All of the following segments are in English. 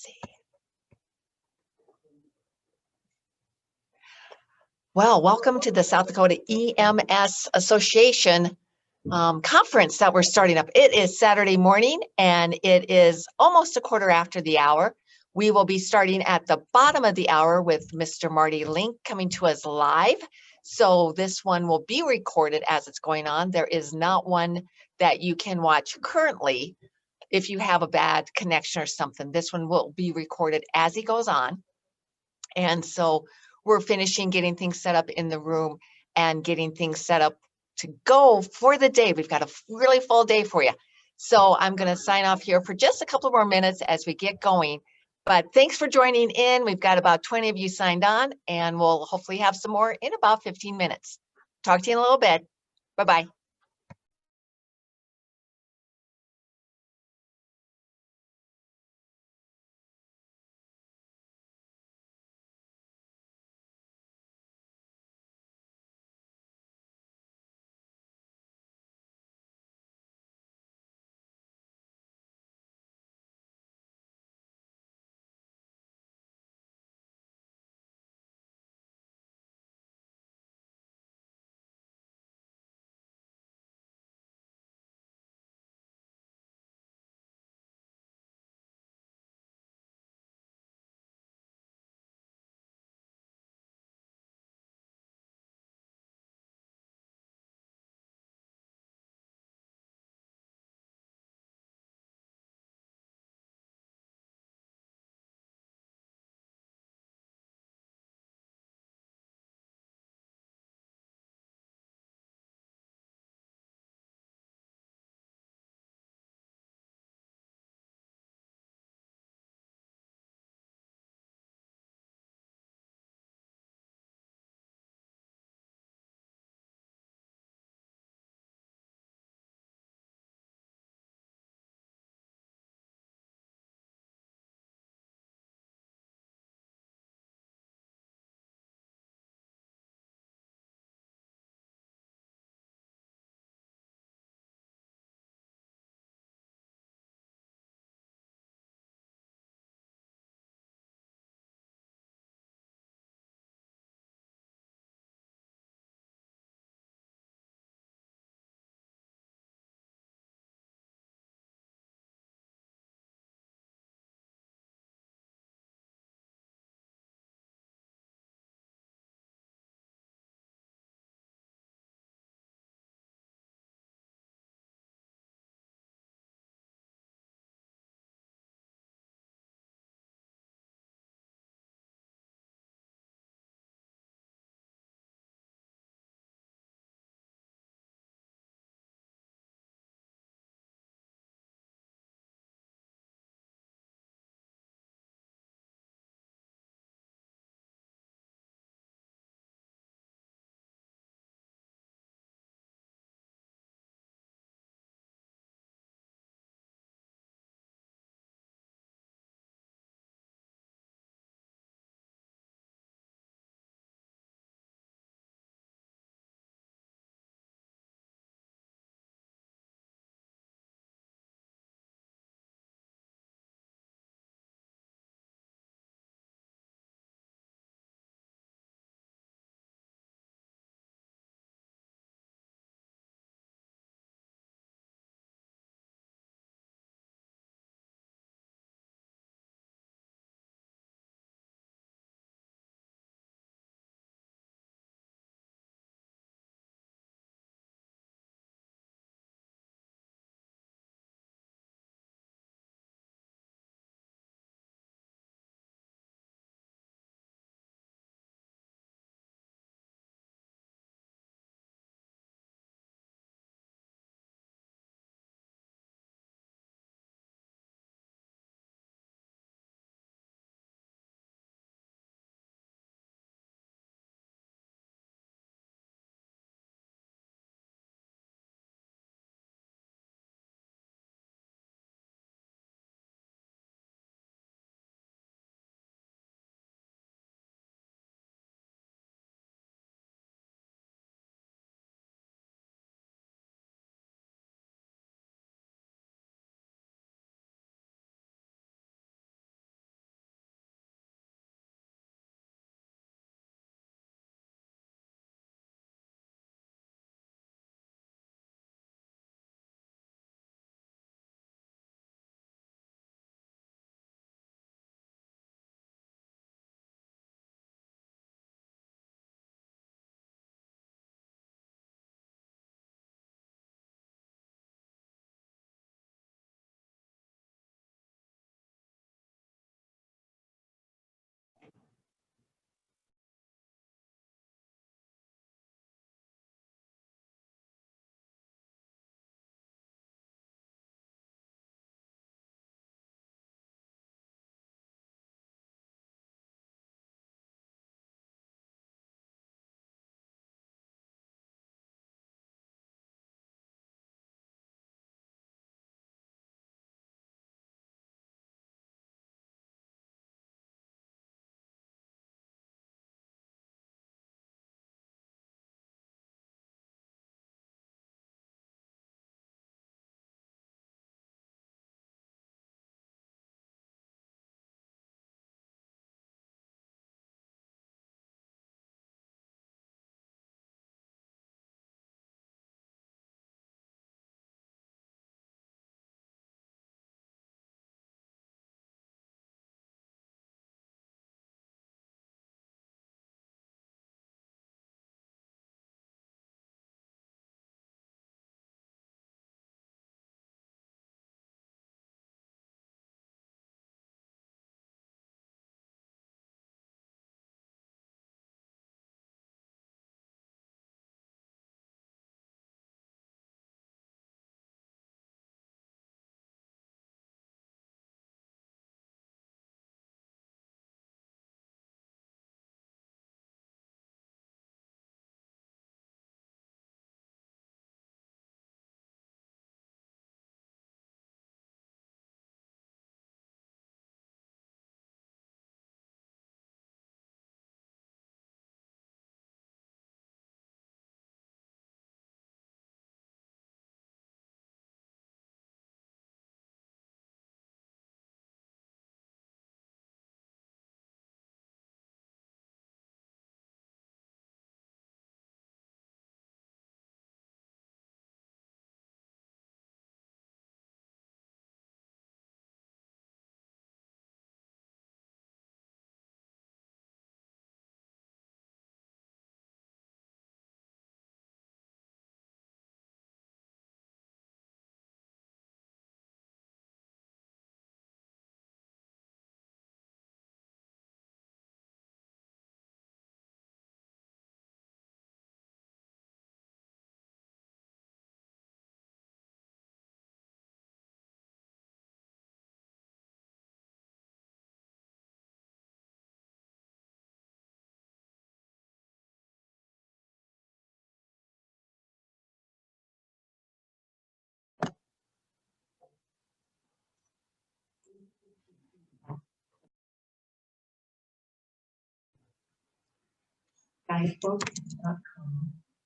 see. Well, welcome to the South Dakota EMS Association conference that we're starting up. It is Saturday morning and it is almost a quarter after the hour. We will be starting at the bottom of the hour with Mr. Marty Link coming to us live. So this one will be recorded as it's going on. There is not one that you can watch currently if you have a bad connection or something. This one will be recorded as he goes on. And so we're finishing getting things set up in the room and getting things set up to go for the day. We've got a really full day for you. So I'm going to sign off here for just a couple more minutes as we get going. But thanks for joining in. We've got about 20 of you signed on, and we'll hopefully have some more in about 15 minutes. Talk to you in a little bit. Bye-bye.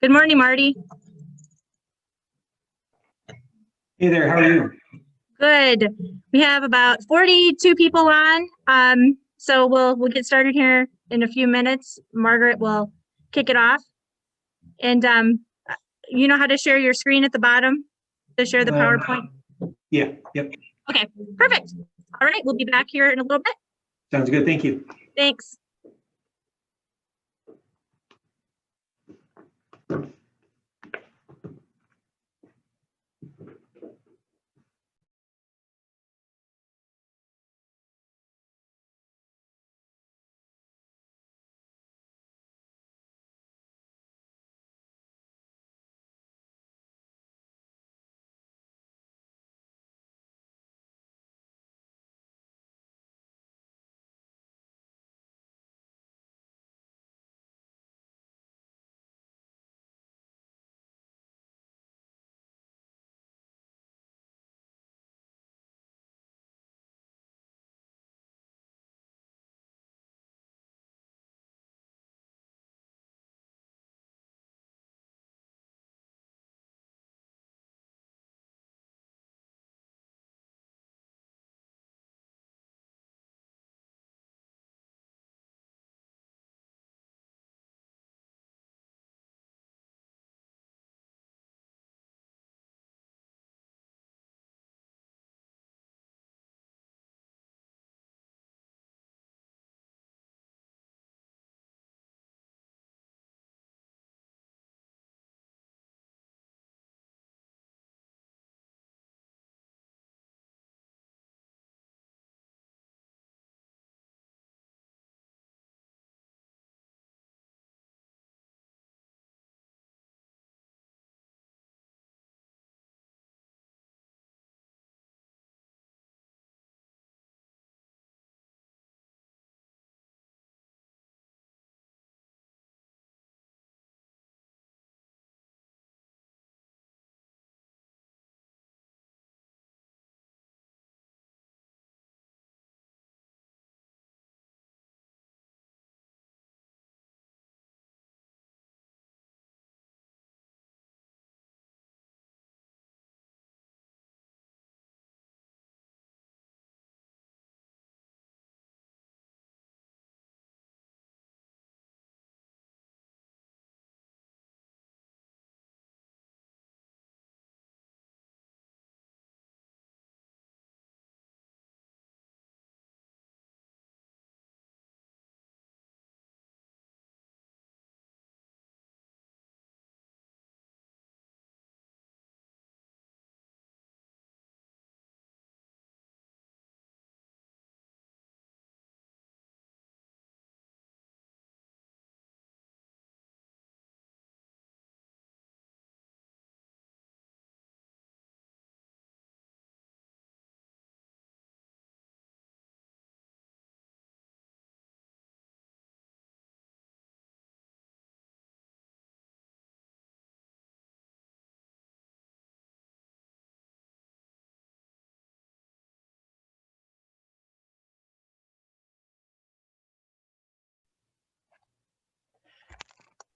Good morning, Marty. Hey there, how are you? Good. We have about 42 people on, so we'll get started here in a few minutes. Margaret will kick it off, and you know how to share your screen at the bottom to share the PowerPoint. Yeah, yep. Okay, perfect. All right, we'll be back here in a little bit. Sounds good, thank you. Thanks.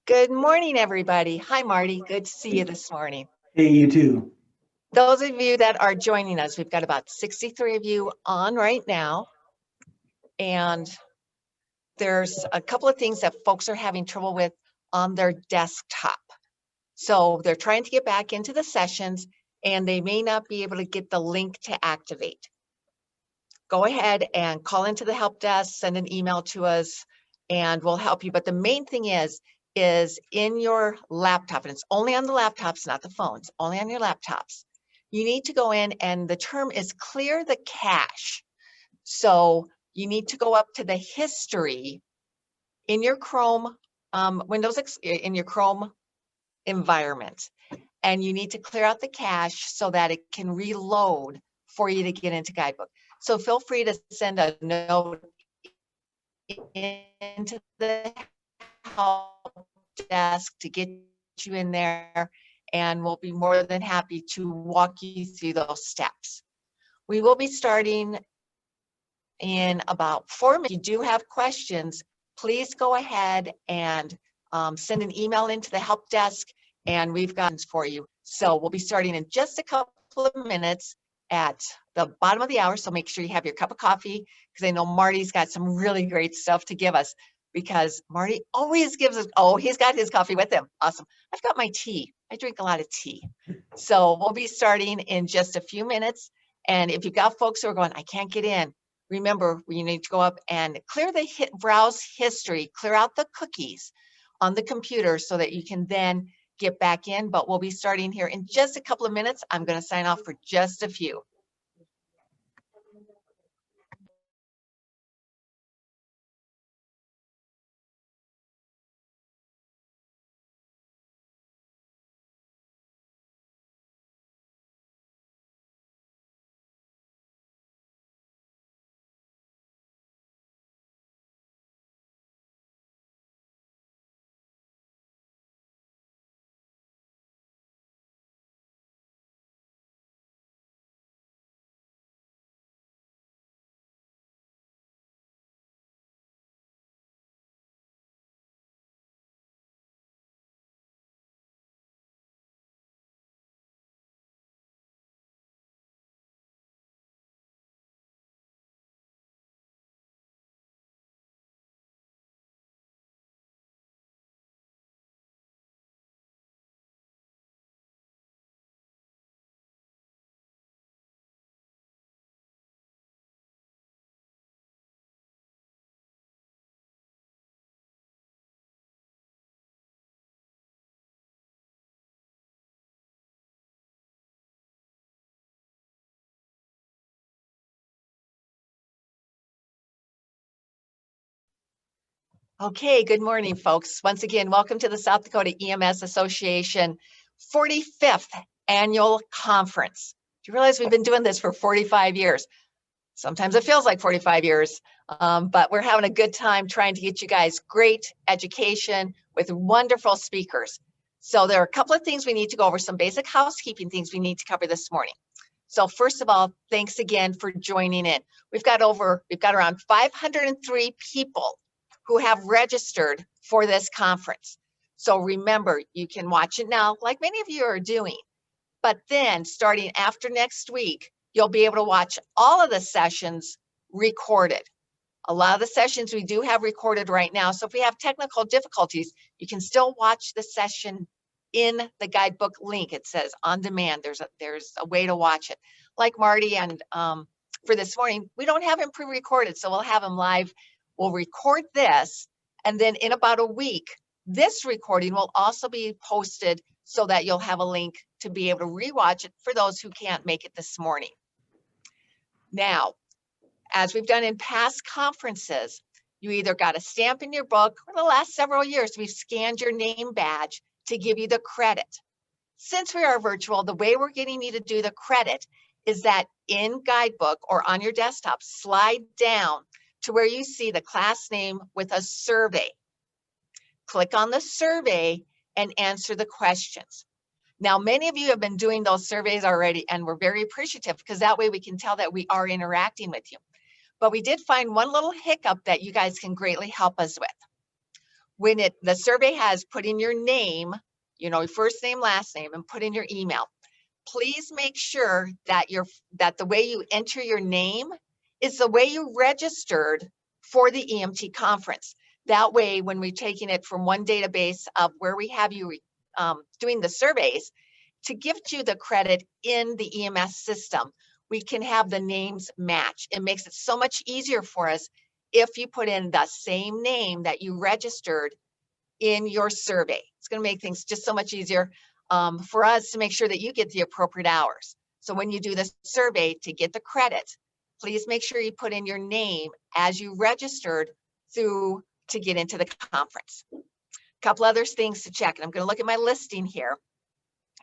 Good morning, everybody. Hi, Marty. Good to see you this morning. Hey, you too. Those of you that are joining us, we've got about 63 of you on right now. And there's a couple of things that folks are having trouble with on their desktop. So they're trying to get back into the sessions and they may not be able to get the link to activate. Go ahead and call into the help desk, send an email to us, and we'll help you. But the main thing is in your laptop, and it's only on the laptops, not the phones, only on your laptops. You need to go in, and the term is clear the cache. So you need to go up to the history in your Chrome, in your Chrome environment, and you need to clear out the cache so that it can reload for you to get into Guidebook. So feel free to send a note into the help desk to get you in there, and we'll be more than happy to walk you through those steps. We will be starting in about 4 minutes. If you do have questions, please go ahead and send an email into the help desk and we've got for you. So we'll be starting in just a couple of minutes at the bottom of the hour. So make sure you have your cup of coffee, because I know Marty's got some really great stuff to give us, because Marty always gives us, oh, he's got his coffee with him. Awesome. I've got my tea. I drink a lot of tea. So we'll be starting in just a few minutes. And if you've got folks who are going, I can't get in, remember, you need to go up and clear the browse history, clear out the cookies on the computer so that you can then get back in. But we'll be starting here in just a couple of minutes. I'm going to sign off for just a few. Okay, good morning, folks. Once again, welcome to the South Dakota EMS Association 45th Annual Conference. Do you realize we've been doing this for 45 years? Sometimes it feels like 45 years, but we're having a good time trying to get you guys great education with wonderful speakers. So there are a couple of things we need to go over, some basic housekeeping things we need to cover this morning. So first of all, thanks again for joining in. We've got around 503 people who have registered for this conference. So remember, you can watch it now, like many of you are doing, but then starting after next week, you'll be able to watch all of the sessions recorded. A lot of the sessions we do have recorded right now. So if we have technical difficulties, you can still watch the session in the guidebook link. It says on demand. There's a way to watch it. Like Marty and for this morning, we don't have him pre-recorded, so we'll have him live. We'll record this, and then in about a week, this recording will also be posted so that you'll have a link to be able to rewatch it for those who can't make it this morning. Now, as we've done in past conferences, you either got a stamp in your book, or the last several years, we've scanned your name badge to give you the credit. Since we are virtual, the way we're getting you to do the credit is that in guidebook or on your desktop, slide down to where you see the class name with a survey. Click on the survey and answer the questions. Now, many of you have been doing those surveys already, and we're very appreciative, because that way we can tell that we are interacting with you. But we did find one little hiccup that you guys can greatly help us with. When the survey has put in your name, your first name, last name, and put in your email, please make sure that the way you enter your name is the way you registered for the EMT conference. That way, when we're taking it from one database of where we have you doing the surveys, to give you the credit in the EMS system, we can have the names match. It makes it so much easier for us if you put in the same name that you registered in your survey. It's going to make things just so much easier for us to make sure that you get the appropriate hours. So when you do the survey to get the credit, please make sure you put in your name as you registered through to get into the conference. A couple other things to check, and I'm going to look at my listing here,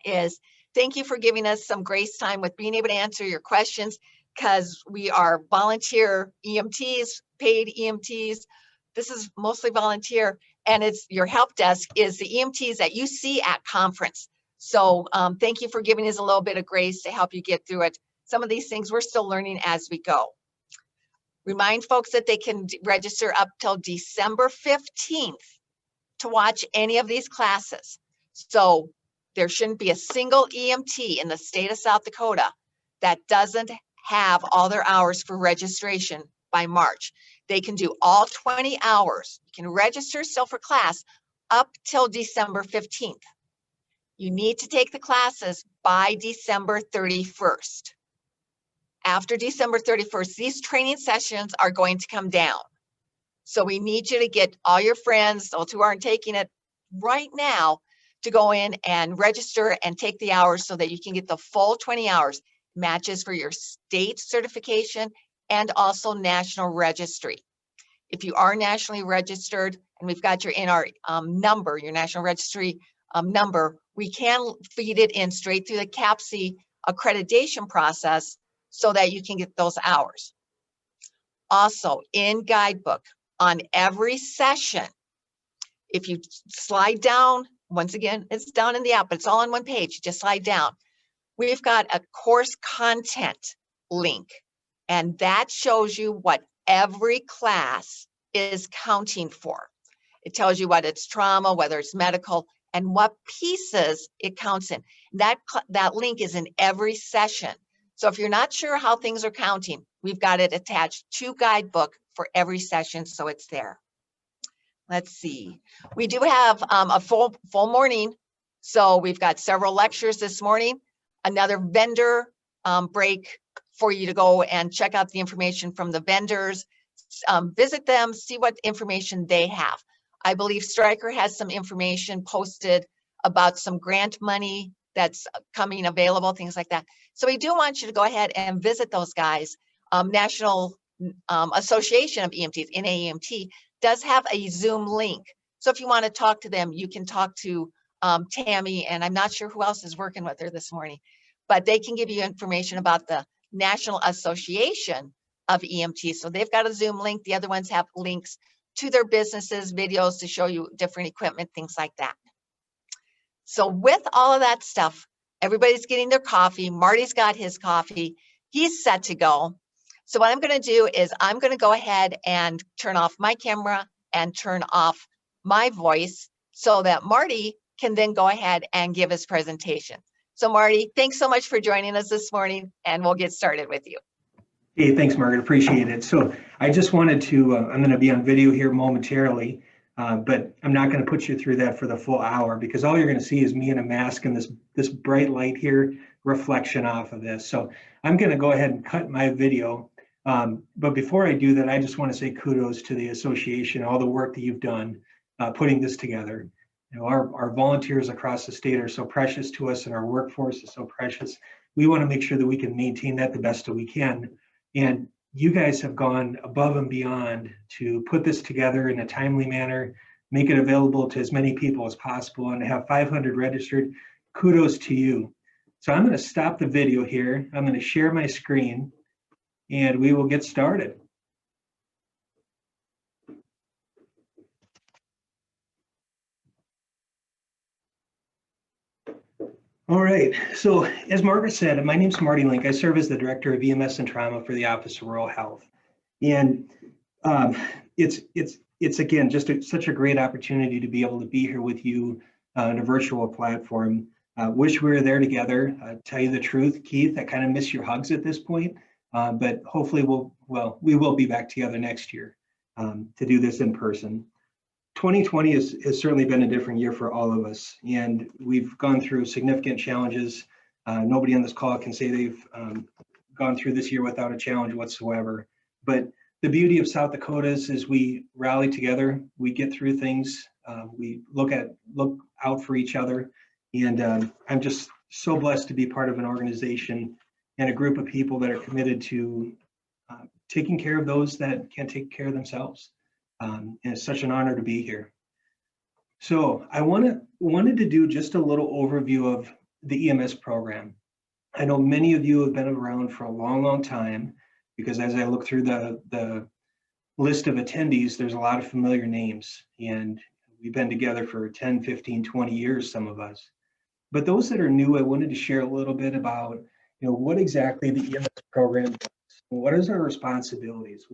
is thank you for giving us some grace time with being able to answer your questions, because we are volunteer EMTs, paid EMTs. This is mostly volunteer, and it's your help desk is the EMTs that you see at conference. So thank you for giving us a little bit of grace to help you get through it. Some of these things we're still learning as we go. Remind folks that they can register up till December 15th to watch any of these classes. So there shouldn't be a single EMT in the state of South Dakota that doesn't have all their hours for registration by March. They can do all 20 hours. You can register still for class up till December 15th. You need to take the classes by December 31st. After December 31st, these training sessions are going to come down. So we need you to get all your friends, those who aren't taking it right now, to go in and register and take the hours so that you can get the full 20 hours, matches for your state certification and also national registry. If you are nationally registered and we've got your NR number, your national registry number, we can feed it in straight through the CAPC accreditation process so that you can get those hours. Also, in guidebook, on every session, if you slide down, once again, it's down in the app, but it's all on one page, just slide down. We've got a course content link, and that shows you what every class is counting for. It tells you what it's trauma, whether it's medical, and what pieces it counts in. That link is in every session. So if you're not sure how things are counting, we've got it attached to guidebook for every session, so it's there. Let's see. We do have a full morning. So we've got several lectures this morning, another vendor break for you to go and check out the information from the vendors, visit them, see what information they have. I believe Stryker has some information posted about some grant money that's coming available, things like that. So we do want you to go ahead and visit those guys. National Association of EMTs, NAEMT, does have a Zoom link. So if you want to talk to them, you can talk to Tammy, and I'm not sure who else is working with her this morning, but they can give you information about the National Association of EMTs. So they've got a Zoom link. The other ones have links to their businesses, videos to show you different equipment, things like that. So with all of that stuff, everybody's getting their coffee. Marty's got his coffee. He's set to go. So what I'm going to do is I'm going to go ahead and turn off my camera and turn off my voice so that Marty can then go ahead and give his presentation. So Marty, thanks so much for joining us this morning, and we'll get started with you. Hey, thanks, Margaret. Appreciate it. So I just wanted to, I'm going to be on video here momentarily, but I'm not going to put you through that for the full hour because all you're going to see is me in a mask and this bright light here, reflection off of this. So I'm going to go ahead and cut my video. But before I do that, I just want to say kudos to the association, all the work that you've done putting this together. You know, our volunteers across the state are so precious to us, and our workforce is so precious. We want to make sure that we can maintain that the best that we can. And you guys have gone above and beyond to put this together in a timely manner, make it available to as many people as possible, and to have 500 registered. Kudos to you. So I'm going to stop the video here. I'm going to share my screen, and we will get started. All right, so as Margaret said, my name's Marty Link. I serve as the Director of EMS and Trauma for the Office of Rural Health. And it's again, just such a great opportunity to be able to be here with you on a virtual platform. Wish we were there together. Tell you the truth, Keith, I kind of miss your hugs at this point, but hopefully we will be back together next year to do this in person. 2020 has certainly been a different year for all of us, and we've gone through significant challenges. Nobody on this call can say they've gone through this year without a challenge whatsoever. But the beauty of South Dakota is we rally together, we get through things, we look out for each other, and I'm just so blessed to be part of an organization and a group of people that are committed to taking care of those that can't take care of themselves. And it's such an honor to be here. So I wanted to do just a little overview of the EMS program. I know many of you have been around for a long, long time, because as I look through the list of attendees, there's a lot of familiar names, and we've been together for 10, 15, 20 years, some of us. But those that are new, I wanted to share a little bit about, what exactly the EMS program does. What is our responsibilities?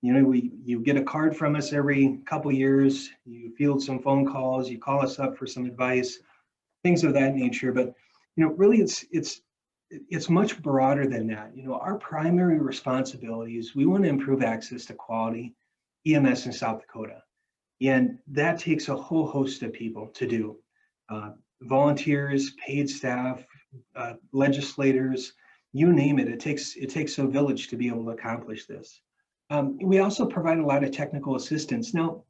You know, you get a card from us every couple years, you field some phone calls, you call us up for some advice, things of that nature. But, you know, really it's much broader than that. You know, our primary responsibility is we want to improve access to quality EMS in South Dakota. And that takes a whole host of people to do. Volunteers, paid staff, legislators, you name it. It takes a village to be able to accomplish this. We also provide a lot of technical assistance. Now,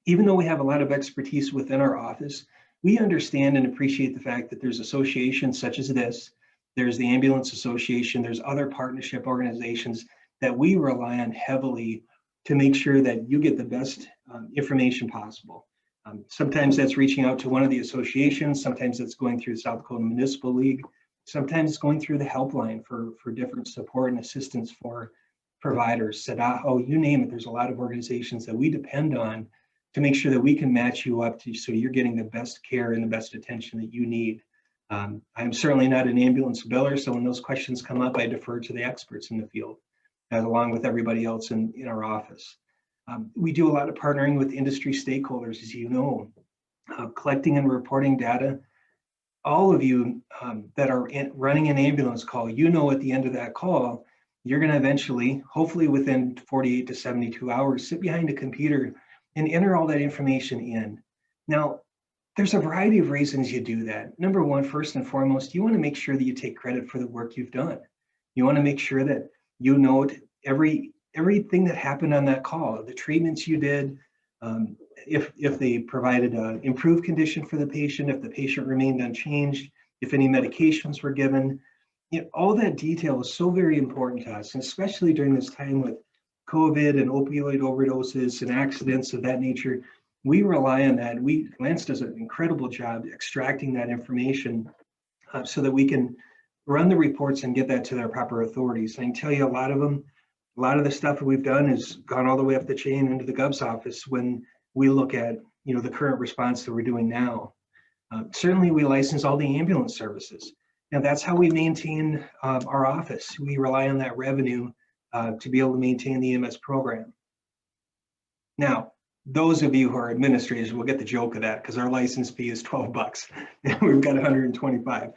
even though we have a lot of expertise within our office, we understand and appreciate the fact that there's associations such as this, there's the Ambulance Association, there's other partnership organizations that we rely on heavily to make sure that you get the best information possible. Sometimes that's reaching out to one of the associations, sometimes it's going through the South Dakota Municipal League, sometimes it's going through the helpline for different support and assistance for providers, SEDAHO, you name it. There's a lot of organizations that we depend on to make sure that we can match you up to so you're getting the best care and the best attention that you need. I'm certainly not an ambulance biller, so when those questions come up, I defer to the experts in the field, along with everybody else in our office. We do a lot of partnering with industry stakeholders, as you know, collecting and reporting data. All of you that are running an ambulance call, you know at the end of that call, you're going to eventually, hopefully within 48 to 72 hours, sit behind a computer and enter all that information in. Now, there's a variety of reasons you do that. Number one, first and foremost, you want to make sure that you take credit for the work you've done. You want to make sure that you note everything that happened on that call, the treatments you did, if they provided an improved condition for the patient, if the patient remained unchanged, if any medications were given. You know, all that detail is so very important to us, and especially during this time with COVID and opioid overdoses and accidents of that nature. We rely on that. Lance does an incredible job extracting that information so that we can run the reports and get that to their proper authorities. And I can tell you a lot of the stuff that we've done has gone all the way up the chain into the GovS office when we look at, you know, the current response that we're doing now. Certainly we license all the ambulance services. And that's how we maintain our office. We rely on that revenue to be able to maintain the EMS program. Now, those of you who are administrators will get the joke of that because our license fee is $12 and we've got 125.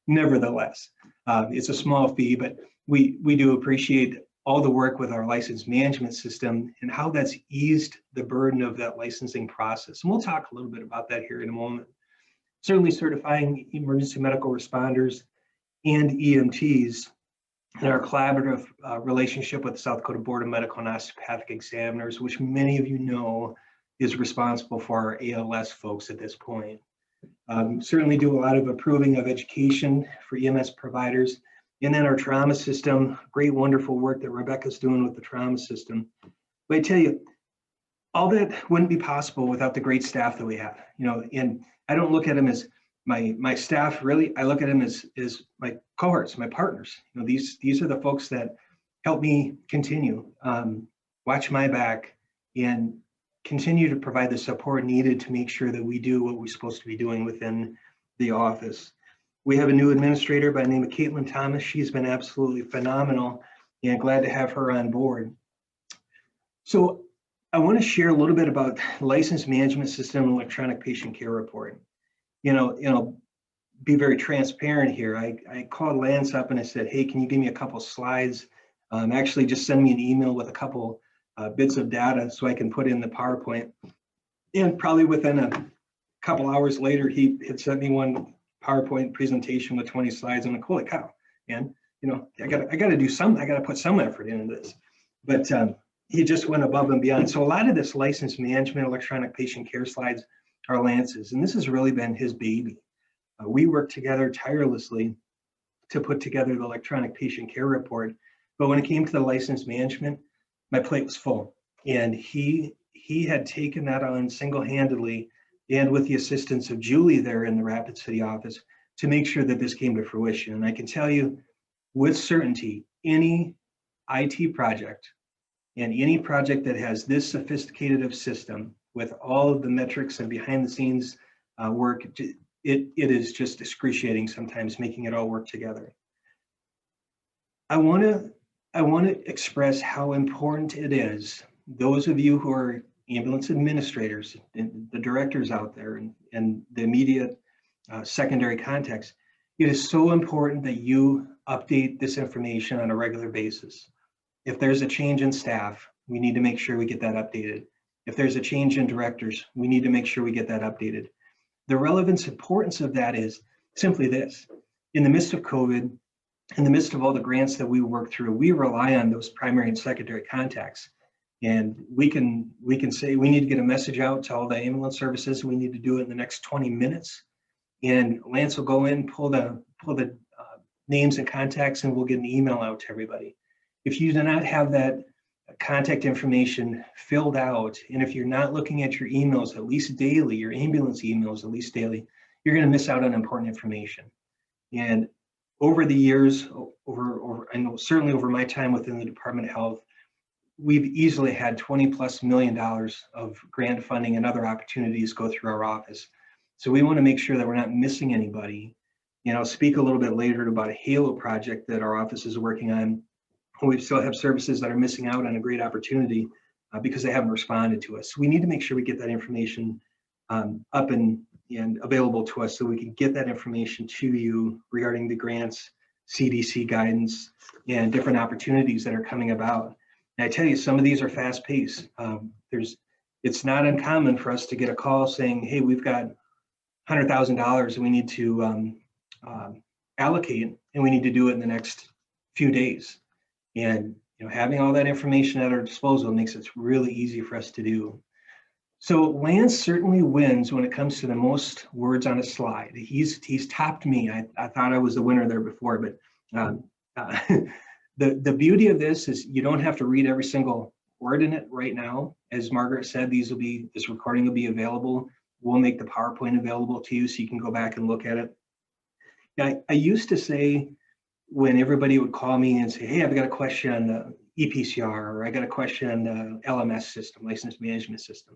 Nevertheless, it's a small fee, but we do appreciate all the work with our license management system and how that's eased the burden of that licensing process. And we'll talk a little bit about that here in a moment. Certainly certifying emergency medical responders and EMTs in our collaborative relationship with the South Dakota Board of Medical and Osteopathic Examiners, which many of you know is responsible for our ALS folks at this point. Certainly do a lot of approving of education for EMS providers. And then our trauma system, great, wonderful work that Rebecca's doing with the trauma system. But I tell you, all that wouldn't be possible without the great staff that we have. You know, and I don't look at them as my staff, really. I look at them as my cohorts, my partners. You know, these are the folks that help me continue, watch my back, and continue to provide the support needed to make sure that we do what we're supposed to be doing within the office. We have a new administrator by the name of Caitlin Thomas. She's been absolutely phenomenal, and glad to have her on board. So I want to share a little bit about license management system and electronic patient care report. You know, be very transparent here. I called Lance up and I said, hey, can you give me a couple slides? Actually just send me an email with a couple bits of data so I can put in the PowerPoint. And probably within a couple hours later, he had sent me one PowerPoint presentation with 20 slides. I'm like, holy cow, man, you know, I gotta put some effort into this. But he just went above and beyond. So a lot of this license management, electronic patient care slides are Lance's, and this has really been his baby. We worked together tirelessly to put together the electronic patient care report. But when it came to the license management, my plate was full. And he had taken that on single-handedly and with the assistance of Julie there in the Rapid City office to make sure that this came to fruition. And I can tell you with certainty, any IT project and any project that has this sophisticated of system with all of the metrics and behind the scenes work, it is just excruciating sometimes making it all work together. I want to I want to express how important it is, those of you who are ambulance administrators and the directors out there and the immediate secondary contacts, it is so important that you update this information on a regular basis. If there's a change in staff, we need to make sure we get that updated. If there's a change in directors, we need to make sure we get that updated. The relevance importance of that is simply this. In the midst of COVID, in the midst of all the grants that we work through, we rely on those primary and secondary contacts. And we can say we need to get a message out to all the ambulance services. We need to do it in the next 20 minutes. And Lance will go in, pull the names and contacts, and we'll get an email out to everybody. If you do not have that contact information filled out, and if you're not looking at your emails at least daily, your ambulance emails at least daily, you're going to miss out on important information. And over the years, I know certainly over my time within the Department of Health, we've easily had $20+ million of grant funding and other opportunities go through our office. So we want to make sure that we're not missing anybody. And I'll speak a little bit later about a HALO project that our office is working on. We still have services that are missing out on a great opportunity because they haven't responded to us. So we need to make sure we get that information up and available to us so we can get that information to you regarding the grants, CDC guidance, and different opportunities that are coming about. And I tell you, some of these are fast paced. It's not uncommon for us to get a call saying, hey, we've got $100,000 we need to allocate, and we need to do it in the next few days. And having all that information at our disposal makes it really easy for us to do. So Lance certainly wins when it comes to the most words on a slide. He's topped me. I thought I was the winner there before, but the beauty of this is you don't have to read every single word in it right now. As Margaret said, this recording will be available. We'll make the PowerPoint available to you so you can go back and look at it. I used to say, when everybody would call me and say, hey, I've got a question on the EPCR, or I got a question on the LMS system, license management system,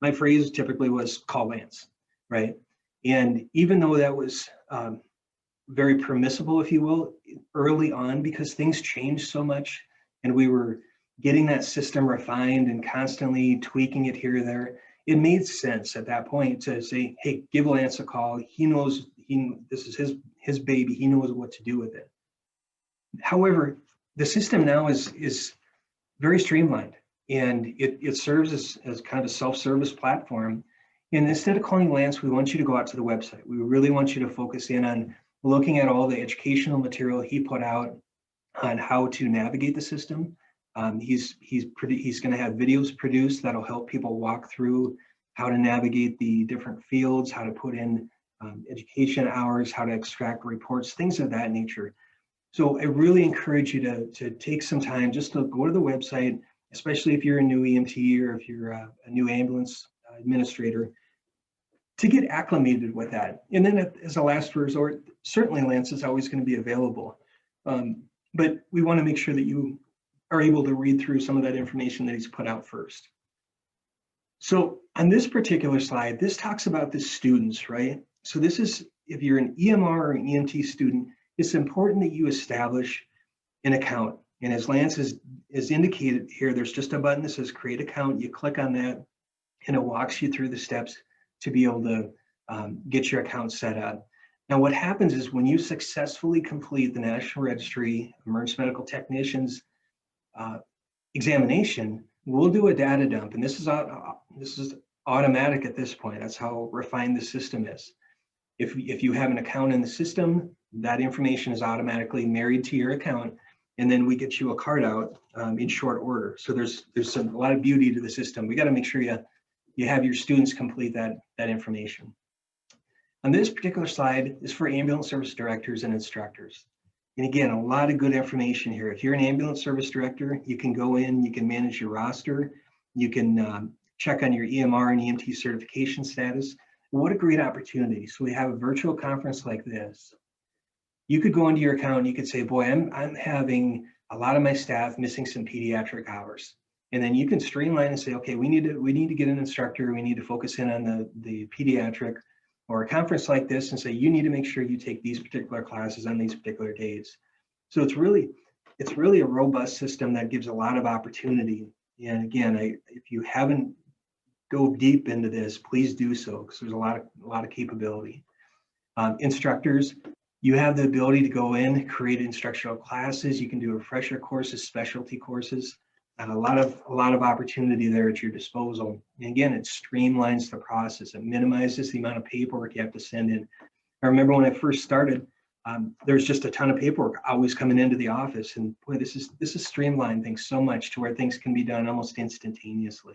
my phrase typically was call Lance, right? And even though that was very permissible, if you will, early on, because things changed so much and we were getting that system refined and constantly tweaking it here or there, it made sense at that point to say, hey, give Lance a call. He knows this is his baby. He knows what to do with it. However, the system now is very streamlined, and it serves as kind of a self-service platform. And instead of calling Lance, we want you to go out to the website. We really want you to focus in on looking at all the educational material he put out on how to navigate the system. He's going to have videos produced that'll help people walk through how to navigate the different fields, how to put in education hours, how to extract reports, things of that nature. So I really encourage you to take some time just to go to the website, especially if you're a new EMT or if you're a new ambulance administrator, to get acclimated with that. And then as a last resort, certainly Lance is always going to be available. But we want to make sure that you are able to read through some of that information that he's put out first. So on this particular slide, this talks about the students, right? So this is, if you're an EMR or an EMT student, it's important that you establish an account. And as Lance is indicated here, there's just a button that says create account. You click on that and it walks you through the steps to be able to get your account set up. Now, what happens is when you successfully complete the National Registry Emergency Medical Technicians examination, we'll do a data dump. And this is automatic at this point. That's how refined the system is. If you have an account in the system, that information is automatically married to your account, and then we get you a card out in short order. So there's a lot of beauty to the system. We got to make sure you have your students complete that information. On this particular slide is for ambulance service directors and instructors. And again, a lot of good information here. If you're an ambulance service director, you can go in, you can manage your roster, you can check on your EMR and EMT certification status. What a great opportunity. So we have a virtual conference like this. You could go into your account and you could say, boy, I'm having a lot of my staff missing some pediatric hours. And then you can streamline and say, okay, we need to get an instructor, we need to focus in on the pediatric, or a conference like this and say, you need to make sure you take these particular classes on these particular days. So it's it's really a robust system that gives a lot of opportunity. And again, if you haven't dove deep into this, please do so, because there's a lot of capability. Instructors, you have the ability to go in, create instructional classes. You can do refresher courses, specialty courses, and a lot of opportunity there at your disposal. And again, it streamlines the process. It minimizes the amount of paperwork you have to send in. I remember when I first started, there's just a ton of paperwork always coming into the office, and boy, this is streamlined things so much to where things can be done almost instantaneously.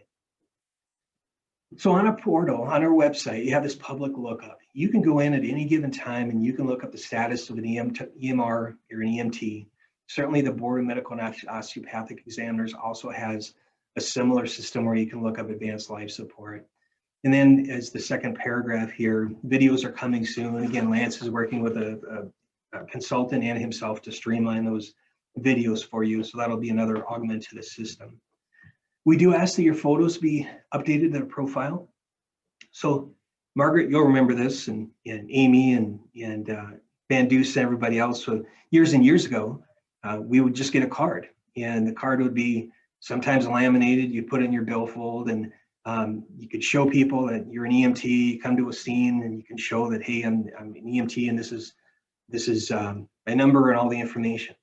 So on a portal, on our website, you have this public lookup. You can go in at any given time and you can look up the status of an EMR or an EMT. Certainly the Board of Medical and Osteopathic Examiners also has a similar system where you can look up advanced life support. And then as the second paragraph here, videos are coming soon. Again, Lance is working with a consultant and himself to streamline those videos for you. So that'll be another augment to the system. We do ask that your photos be updated in a profile. So Margaret, you'll remember this, and Amy and Van Duce and everybody else. So years and years ago, we would just get a card, and the card would be sometimes laminated. You put it in your billfold, and you could show people that you're an EMT, come to a scene, and you can show that, hey, I'm an EMT, and this is my number and all the information.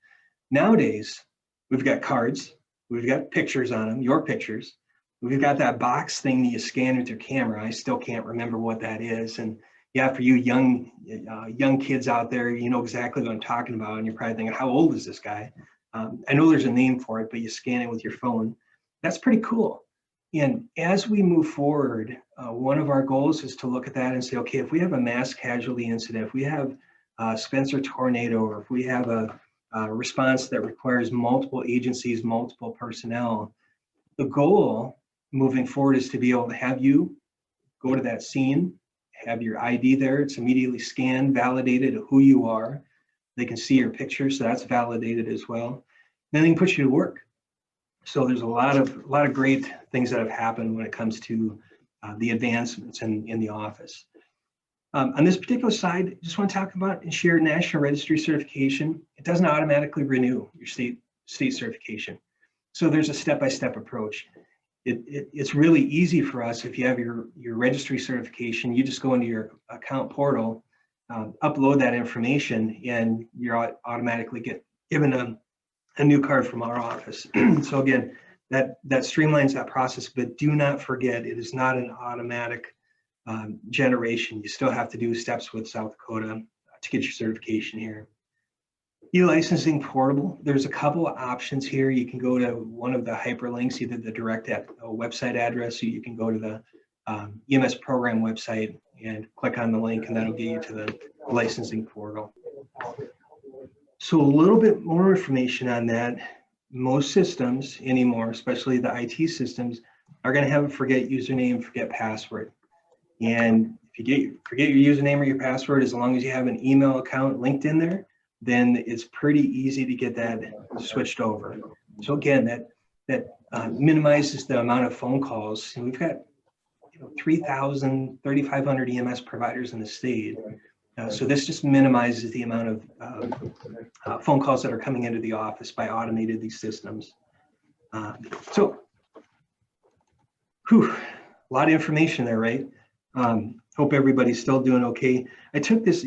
Nowadays, we've got cards. We've got pictures on them, your pictures. We've got that box thing that you scan with your camera. I still can't remember what that is. And yeah, for you young kids out there, you know exactly what I'm talking about. And you're probably thinking, how old is this guy? I know there's a name for it, but you scan it with your phone. That's pretty cool. And as we move forward, one of our goals is to look at that and say, okay, if we have a mass casualty incident, if we have a Spencer tornado, or if we have a response that requires multiple agencies, multiple personnel, the goal moving forward is to be able to have you go to that scene, have your ID there. It's immediately scanned, validated who you are. They can see your picture, so that's validated as well. Then they can put you to work. So there's a lot of great things that have happened when it comes to the advancements in the office. On this particular slide, I just want to talk about and share National Registry certification. It doesn't automatically renew your state certification. So there's a step-by-step approach. It's really easy for us. If you have your registry certification, you just go into your account portal, upload that information, and you're automatically get given a new card from our office. So again, that streamlines that process, but do not forget, it is not an automatic generation. You still have to do steps with South Dakota to get your certification here. E-licensing portable, there's a couple of options here. You can go to one of the hyperlinks, either the direct website address, or you can go to the EMS program website and click on the link, and that'll get you to the licensing portal. So a little bit more information on that. Most systems anymore, especially the IT systems, are going to have a forget username, forget password. And if you forget your username or your password, as long as you have an email account linked in there, then it's pretty easy to get that switched over. So again, that minimizes the amount of phone calls. And we've got 3,500 EMS providers in the state. So this just minimizes the amount of phone calls that are coming into the office by automating these systems. A lot of information there, right? Hope everybody's still doing okay. I took this,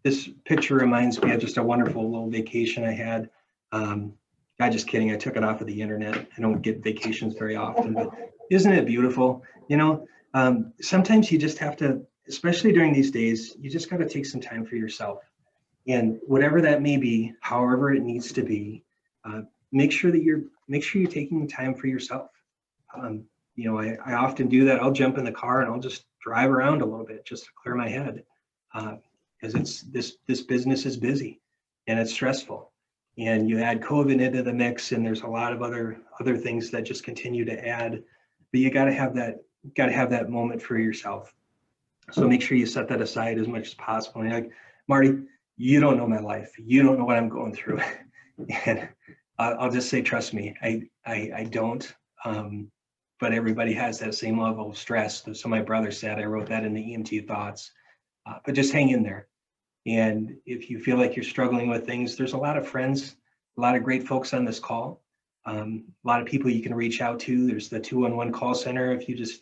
this picture reminds me of just a wonderful little vacation I had. God, just kidding. I took it off of the internet. I don't get vacations very often, but isn't it beautiful? Sometimes you just have to, especially during these days, you just got to take some time for yourself. And whatever that may be, however it needs to be, make sure you're taking time for yourself. I often do that. I'll jump in the car and I'll just drive around a little bit just to clear my head, because this business is busy and it's stressful. And you add COVID into the mix, and there's a lot of other things that just continue to add. But you got to have that moment for yourself. So make sure you set that aside as much as possible. And like, Marty, you don't know my life. You don't know what I'm going through. And I'll just say, trust me, I don't. But everybody has that same level of stress. So my brother said, I wrote that in the EMT thoughts, but just hang in there. And if you feel like you're struggling with things, there's a lot of friends a lot of great folks on this call. A lot of people you can reach out to. There's the 211 call center. If you just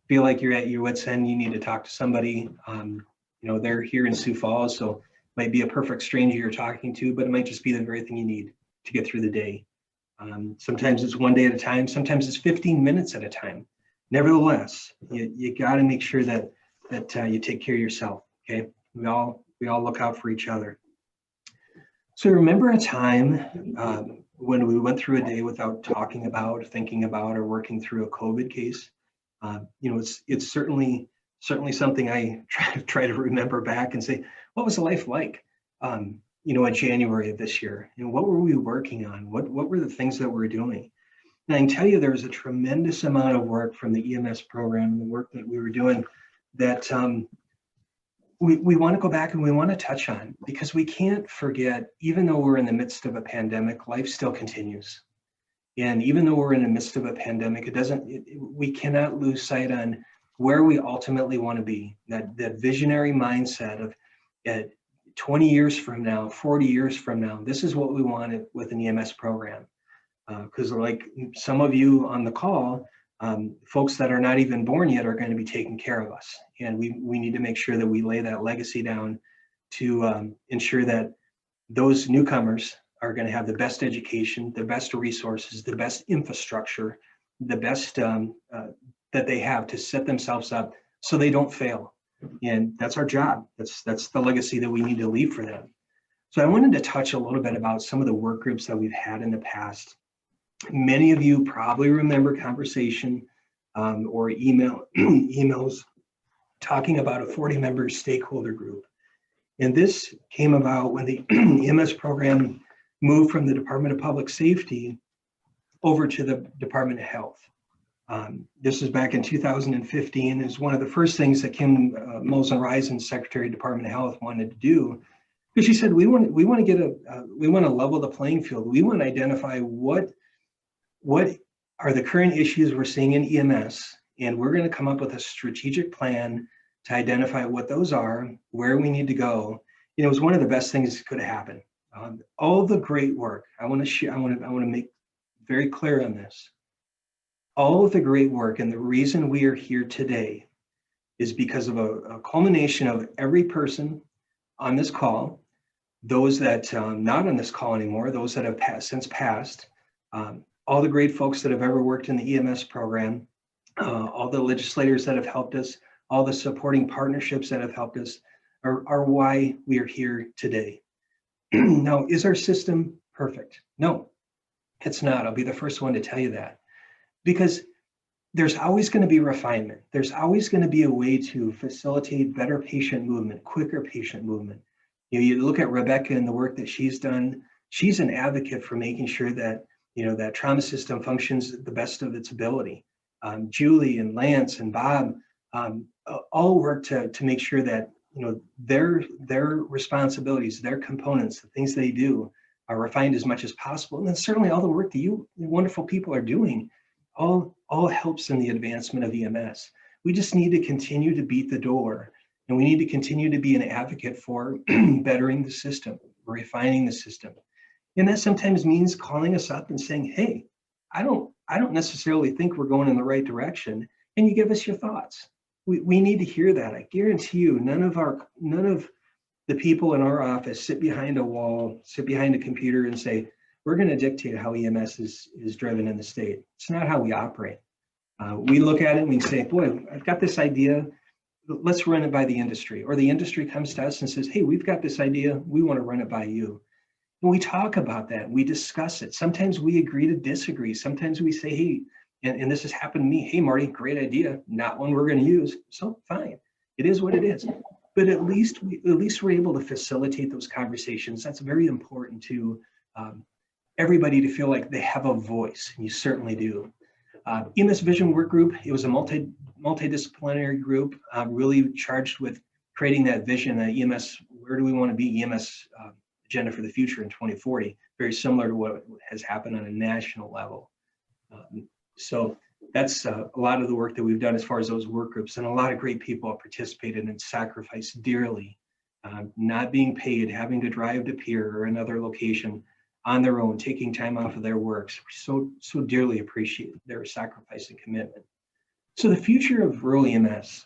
feel like you're at your wit's end, you need to talk to somebody. They're here in Sioux Falls, so it might be a perfect stranger you're talking to, but it might just be the very thing you need to get through the day. Sometimes it's one day at a time. Sometimes it's 15 minutes at a time. Nevertheless, you got to make sure that you take care of yourself. Okay, we all look out for each other. So remember a time when we went through a day without talking about, thinking about, or working through a COVID case? It's certainly something I try to remember back and say, what was life like? In January of this year, and what were we working on? What were the things that we're doing? And I can tell you there was a tremendous amount of work from the EMS program, the work that we were doing that we want to go back and we want to touch on, because we can't forget, even though we're in the midst of a pandemic, life still continues. And even though we're in the midst of a pandemic, we cannot lose sight on where we ultimately want to be, that visionary mindset of 20 years from now, 40 years from now, this is what we wanted with an EMS program. Because like some of you on the call, folks that are not even born yet are going to be taking care of us. And we need to make sure that we lay that legacy down to ensure that those newcomers are going to have the best education, the best resources, the best infrastructure, the best that they have to set themselves up so they don't fail. And that's our job. That's the legacy that we need to leave for them. So I wanted to touch a little bit about some of the work groups that we've had in the past. Many of you probably remember conversation or emails talking about a 40-member stakeholder group. And this came about when the EMS program moved from the Department of Public Safety over to the Department of Health. This was back in 2015. Is one of the first things that Kim Mosen-Risen, Secretary of Department of Health, wanted to do, because she said we want to level the playing field. We want to identify what are the current issues we're seeing in EMS, and we're going to come up with a strategic plan to identify what those are, where we need to go. It was one of the best things that could have happened. All the great work, I want to make very clear on this. All of the great work and the reason we are here today is because of a culmination of every person on this call, those that not on this call anymore, those that have since passed, all the great folks that have ever worked in the EMS program, all the legislators that have helped us, all the supporting partnerships that have helped us are why we are here today. Now, is our system perfect? No, it's not. I'll be the first one to tell you that. Because there's always going to be refinement. There's always going to be a way to facilitate better patient movement, quicker patient movement. You look at Rebecca and the work that she's done. She's an advocate for making sure that that trauma system functions at the best of its ability. Julie and Lance and Bob all work to make sure that their responsibilities, their components, the things they do are refined as much as possible. And then certainly all the work that you wonderful people are doing all helps in the advancement of EMS. We just need to continue to beat the door, and we need to continue to be an advocate for bettering the system, refining the system. And that sometimes means calling us up and saying, hey, I don't necessarily think we're going in the right direction. And you give us your thoughts. We need to hear that. I guarantee you, none of the people in our office sit behind a wall, sit behind a computer and say, we're going to dictate how EMS is driven in the state. It's not how we operate. We look at it and we say, boy, I've got this idea. Let's run it by the industry. Or the industry comes to us and says, hey, we've got this idea. We want to run it by you. And we talk about that. We discuss it. Sometimes we agree to disagree. Sometimes we say, hey, and this has happened to me. Hey, Marty, great idea. Not one we're going to use. So fine. It is what it is. But at least we're able to facilitate those conversations. That's very important to everybody to feel like they have a voice, and you certainly do. EMS Vision Work Group, it was a multidisciplinary group really charged with creating that vision, that EMS, where do we want to be, EMS agenda for the future in 2040, very similar to what has happened on a national level. So that's a lot of the work that we've done as far as those work groups, and a lot of great people have participated and sacrificed dearly, not being paid, having to drive to Pier or another location, on their own, taking time off of their works. We so dearly appreciate their sacrifice and commitment. So the future of rural EMS.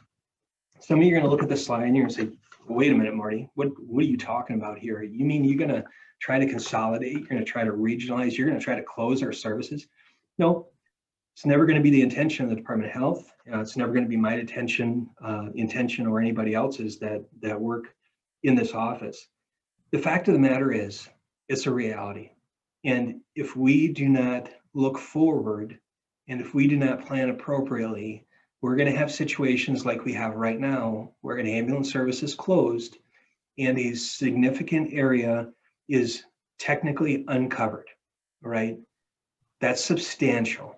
Some of you are going to look at this slide and you're going to say, well, wait a minute, Marty, what are you talking about here? You mean you're going to try to consolidate? You're going to try to regionalize? You're going to try to close our services? No, it's never going to be the intention of the Department of Health. It's never going to be my intention or anybody else's that work in this office. The fact of the matter is, it's a reality. And if we do not look forward and if we do not plan appropriately, we're going to have situations like we have right now where an ambulance service is closed and a significant area is technically uncovered, right? That's substantial.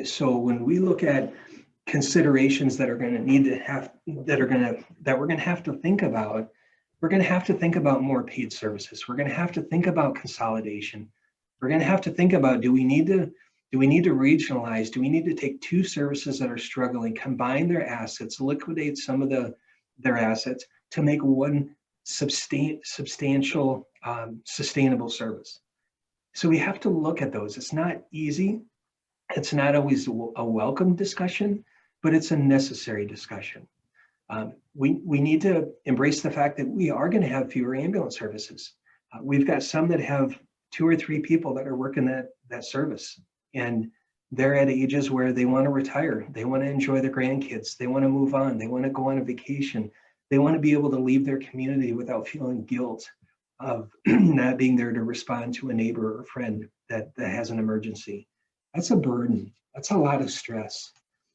So when we look at considerations that are going to need to have, that we're going to have to think about, we're going to have to think about more paid services. We're going to have to think about consolidation. We're going to have to think about, do we need to regionalize? Do we need to take two services that are struggling, combine their assets, liquidate some of their assets to make one substantial, sustainable service? So we have to look at those. It's not easy. It's not always a welcome discussion, but it's a necessary discussion. We need to embrace the fact that we are going to have fewer ambulance services. We've got some that have 2 or 3 people that are working that service, and they're at ages where they want to retire. They want to enjoy their grandkids. They want to move on. They want to go on a vacation. They want to be able to leave their community without feeling guilt of not being there to respond to a neighbor or friend that has an emergency. That's a burden. That's a lot of stress.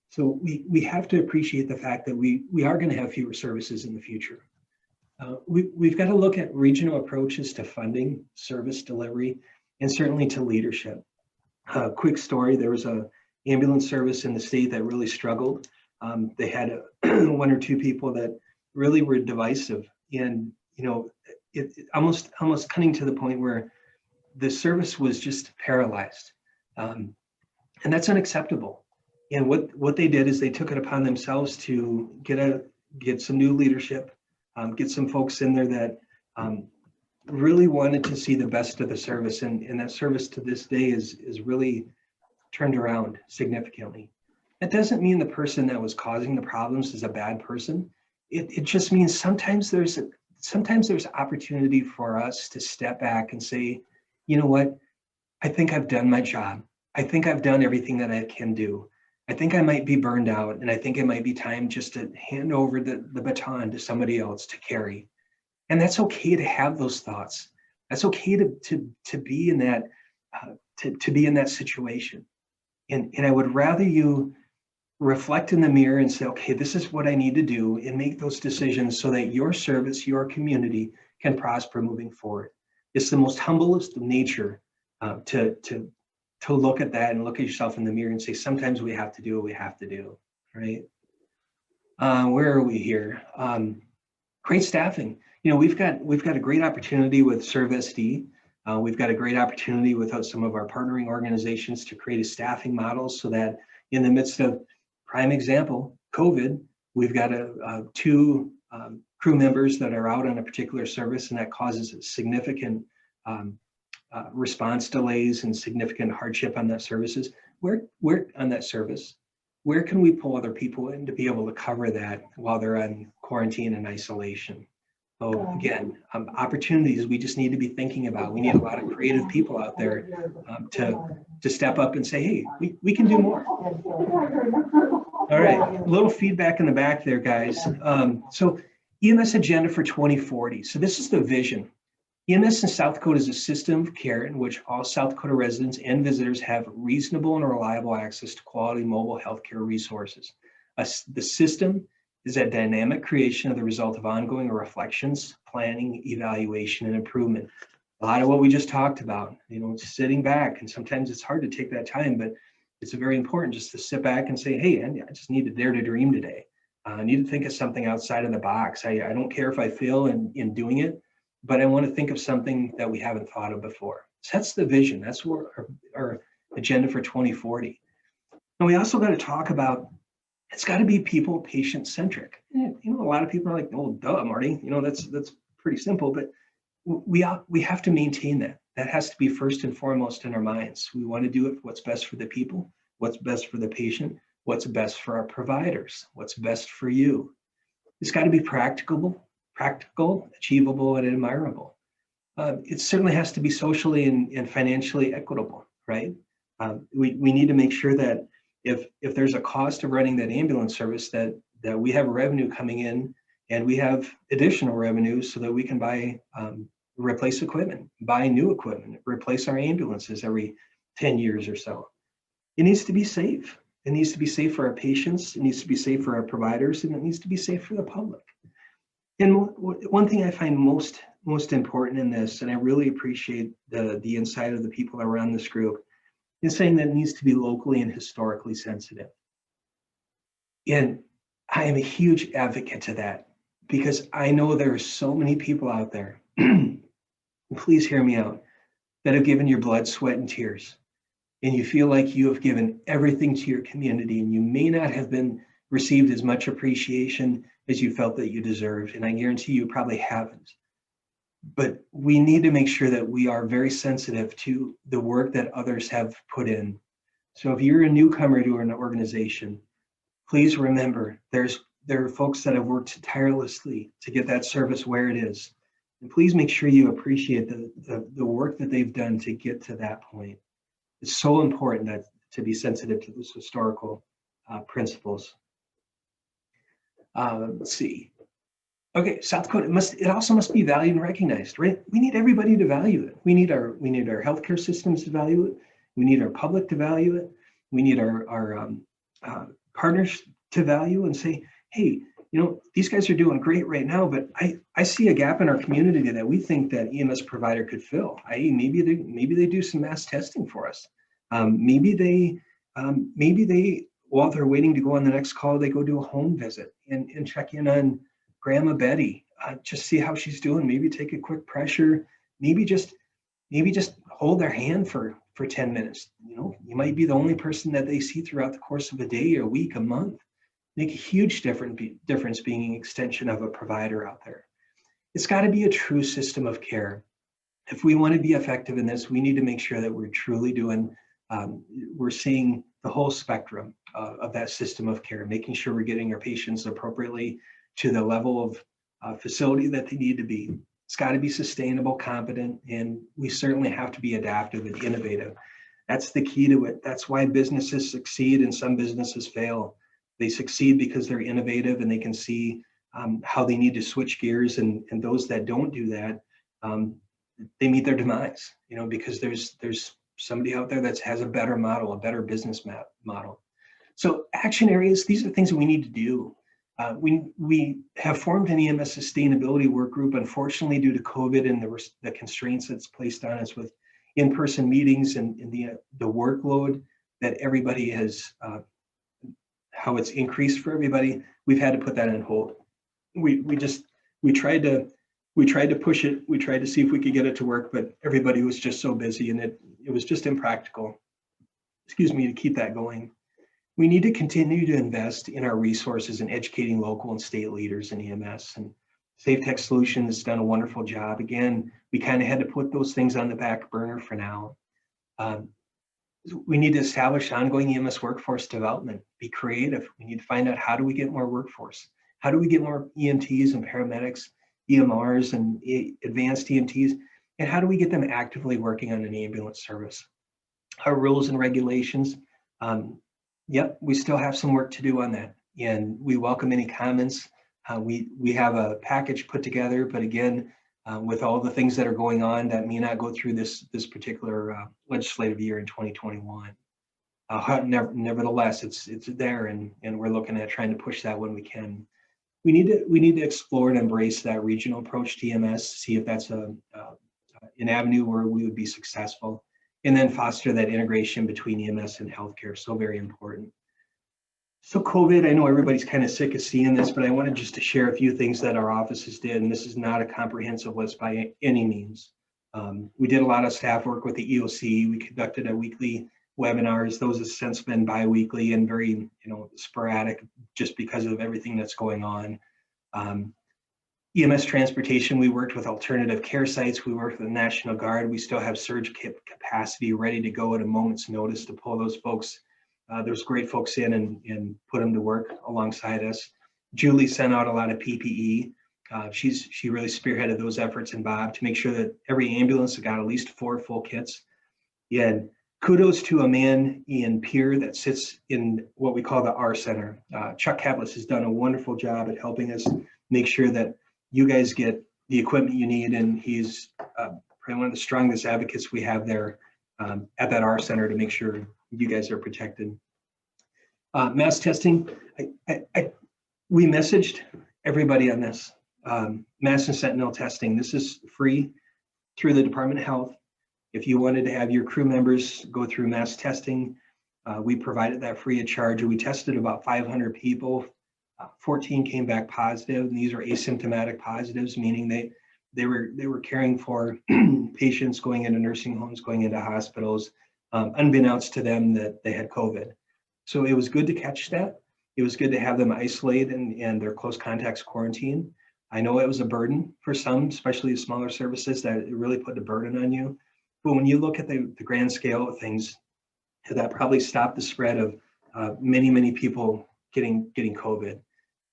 So we have to appreciate the fact that we are going to have fewer services in the future. We've got to look at regional approaches to funding, service delivery, and certainly to leadership. Quick story, there was an ambulance service in the state that really struggled. They had 1 or 2 people that really were divisive, and it almost cutting to the point where the service was just paralyzed. And that's unacceptable. And what they did is they took it upon themselves to get some new leadership, get some folks in there that really wanted to see the best of the service. And that service to this day is really turned around significantly. That doesn't mean the person that was causing the problems is a bad person. It just means sometimes there's opportunity for us to step back and say, you know what, I think I've done my job. I think I've done everything that I can do. I think I might be burned out, and I think it might be time just to hand over the baton to somebody else to carry. And that's okay to have those thoughts. That's okay to be in that to be in that situation. And I would rather you reflect in the mirror and say, okay, this is what I need to do, and make those decisions so that your service, your community can prosper moving forward. It's the most humblest of nature to look at that and look at yourself in the mirror and say, sometimes we have to do what we have to do, right? Where are we here? Great staffing. We've got a great opportunity with ServSD. We've got a great opportunity with some of our partnering organizations to create a staffing model so that in the midst of, prime example, COVID, we've got 2 crew members that are out on a particular service, and that causes significant response delays and significant hardship on that services. Where on that service, where can we pull other people in to be able to cover that while they're on quarantine and isolation? So again, opportunities we just need to be thinking about. We need a lot of creative people out there to step up and say, hey, we can do more. All right, a little feedback in the back there, guys. So EMS agenda for 2040. So this is the vision. EMS in South Dakota is a system of care in which all South Dakota residents and visitors have reasonable and reliable access to quality mobile healthcare resources. The system is a dynamic creation of the result of ongoing reflections, planning, evaluation, and improvement. A lot of what we just talked about, sitting back, and sometimes it's hard to take that time, but it's very important just to sit back and say, hey, I just need to dare to dream today. I need to think of something outside of the box. I don't care if I fail in doing it, but I want to think of something that we haven't thought of before. So that's the vision. That's where our agenda for 2040. And we also got to talk about, it's got to be people patient centric. A lot of people are like, oh, duh, Marty, that's pretty simple, but we have to maintain that. that has to be first and foremost in our minds. We want to do it what's best for the people, what's best for the patient, what's best for our providers, what's best for you. It's got to be practical, achievable, and admirable. It certainly has to be socially and financially equitable, right? We need to make sure that if there's a cost of running that ambulance service, that we have revenue coming in and we have additional revenue so that we can buy, replace equipment, buy new equipment, replace our ambulances every 10 years or so. It needs to be safe. It needs to be safe for our patients. It needs to be safe for our providers, and it needs to be safe for the public. And one thing I find most important in this, and I really appreciate the insight of the people around this group, is saying that it needs to be locally and historically sensitive. And I am a huge advocate to that, because I know there are so many people out there, please hear me out, that have given your blood, sweat, and tears. And you feel like you have given everything to your community, and you may not have been received as much appreciation as you felt that you deserved. And I guarantee you probably haven't. But we need to make sure that we are very sensitive to the work that others have put in. So if you're a newcomer to an organization, please remember there are folks that have worked tirelessly to get that service where it is. And please make sure you appreciate the work that they've done to get to that point. It's so important to be sensitive to those historical principles. Let's see. Okay, South Dakota it also must be valued and recognized, right? We need everybody to value it. We need our healthcare systems to value it. We need our public to value it. We need our partners to value and say, hey, these guys are doing great right now, but I see a gap in our community that we think that EMS provider could fill. I.e., maybe they do some mass testing for us. Maybe they while they're waiting to go on the next call, they go do a home visit and check in on Grandma Betty, just see how she's doing. Maybe take a quick pressure. Maybe just hold their hand for 10 minutes. You might be the only person that they see throughout the course of a day, a week, a month. Make a huge difference being an extension of a provider out there. It's got to be a true system of care. If we want to be effective in this, we need to make sure that we're truly we're seeing the whole spectrum of that system of care, making sure we're getting our patients appropriately to the level of facility that they need to be. It's got to be sustainable, competent, and we certainly have to be adaptive and innovative. That's the key to it. That's why businesses succeed and some businesses fail. They succeed because they're innovative and they can see how they need to switch gears, and those that don't do that, they meet their demise, because there's somebody out there that has a better model, a better business model. So action areas, these are things that we need to do. We have formed an EMS sustainability work group, unfortunately, due to COVID and the constraints that's placed on us with in-person meetings and the workload that everybody has, how it's increased for everybody. We've had to put that on hold. We tried to push it. We tried to see if we could get it to work, but everybody was just so busy, and it was just impractical, to keep that going. We need to continue to invest in our resources and educating local and state leaders in EMS. And Safe Tech Solutions has done a wonderful job. Again, we kind of had to put those things on the back burner for now. We need to establish ongoing EMS workforce development, be creative. We need to find out, how do we get more workforce? How do we get more EMTs and paramedics, EMRs and advanced EMTs? And how do we get them actively working on an ambulance service? Our rules and regulations, yep, we still have some work to do on that. And we welcome any comments. We have a package put together, but again, with all the things that are going on, that may not go through this particular legislative year in 2021. Nevertheless, it's there, and we're looking at trying to push that when we can. We need to explore and embrace that regional approach to EMS, see if that's an avenue where we would be successful, and then foster that integration between EMS and healthcare. So very important. So COVID, I know everybody's kind of sick of seeing this, but I wanted just to share a few things that our offices did, and this is not a comprehensive list by any means. We did a lot of staff work with the EOC. We conducted a weekly webinars. Those have since been bi-weekly and very sporadic, just because of everything that's going on. EMS transportation, we worked with alternative care sites. We worked with the National Guard. We still have surge capacity ready to go at a moment's notice to pull those folks. There's great folks in and put them to work alongside us. Julie sent out a lot of PPE. She really spearheaded those efforts, and Bob, to make sure that every ambulance got at least 4 full kits. And kudos to a man, Ian Peer, that sits in what we call the R Center. Chuck Kaplis has done a wonderful job at helping us make sure that you guys get the equipment you need, and he's probably one of the strongest advocates we have there at that R Center to make sure you guys are protected. Mass testing, we messaged everybody on this. Mass and sentinel testing, this is free through the Department of Health. If you wanted to have your crew members go through mass testing, we provided that free of charge. We tested about 500 people. 14 came back positive, and these are asymptomatic positives, meaning they were caring for patients going into nursing homes, going into hospitals, unbeknownst to them that they had COVID. So it was good to catch that. It was good to have them isolated and their close contacts quarantined. I know it was a burden for some, especially the smaller services, that it really put a burden on you. But when you look at the grand scale of things, that probably stopped the spread of many people getting COVID.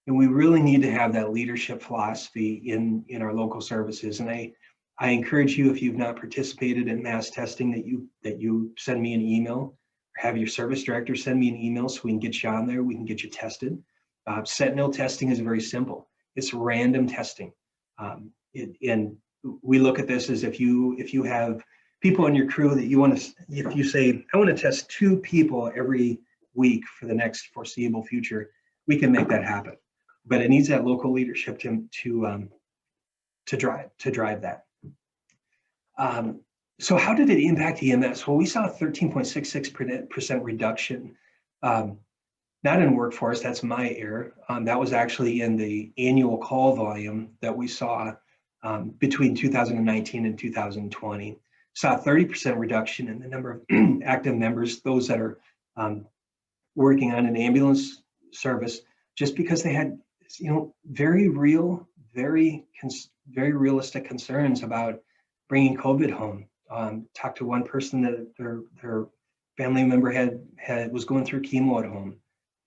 And we really need to have that leadership philosophy in our local services. And I encourage you, if you've not participated in mass testing, that you send me an email, or have your service director send me an email so we can get you on there, we can get you tested. Sentinel testing is very simple. It's random testing. And we look at this as if you have people on your crew that you want to, if you say, I want to test 2 people every week for the next foreseeable future, we can make that happen. But it needs that local leadership to drive that. So how did it impact EMS? Well, we saw a 13.66% reduction, not in workforce, that's my error. That was actually in the annual call volume that we saw between 2019 and 2020. Saw a 30% reduction in the number of active members, those that are working on an ambulance service, just because they had, very real, very realistic concerns about bringing COVID home. Talked to one person that their family member was going through chemo at home,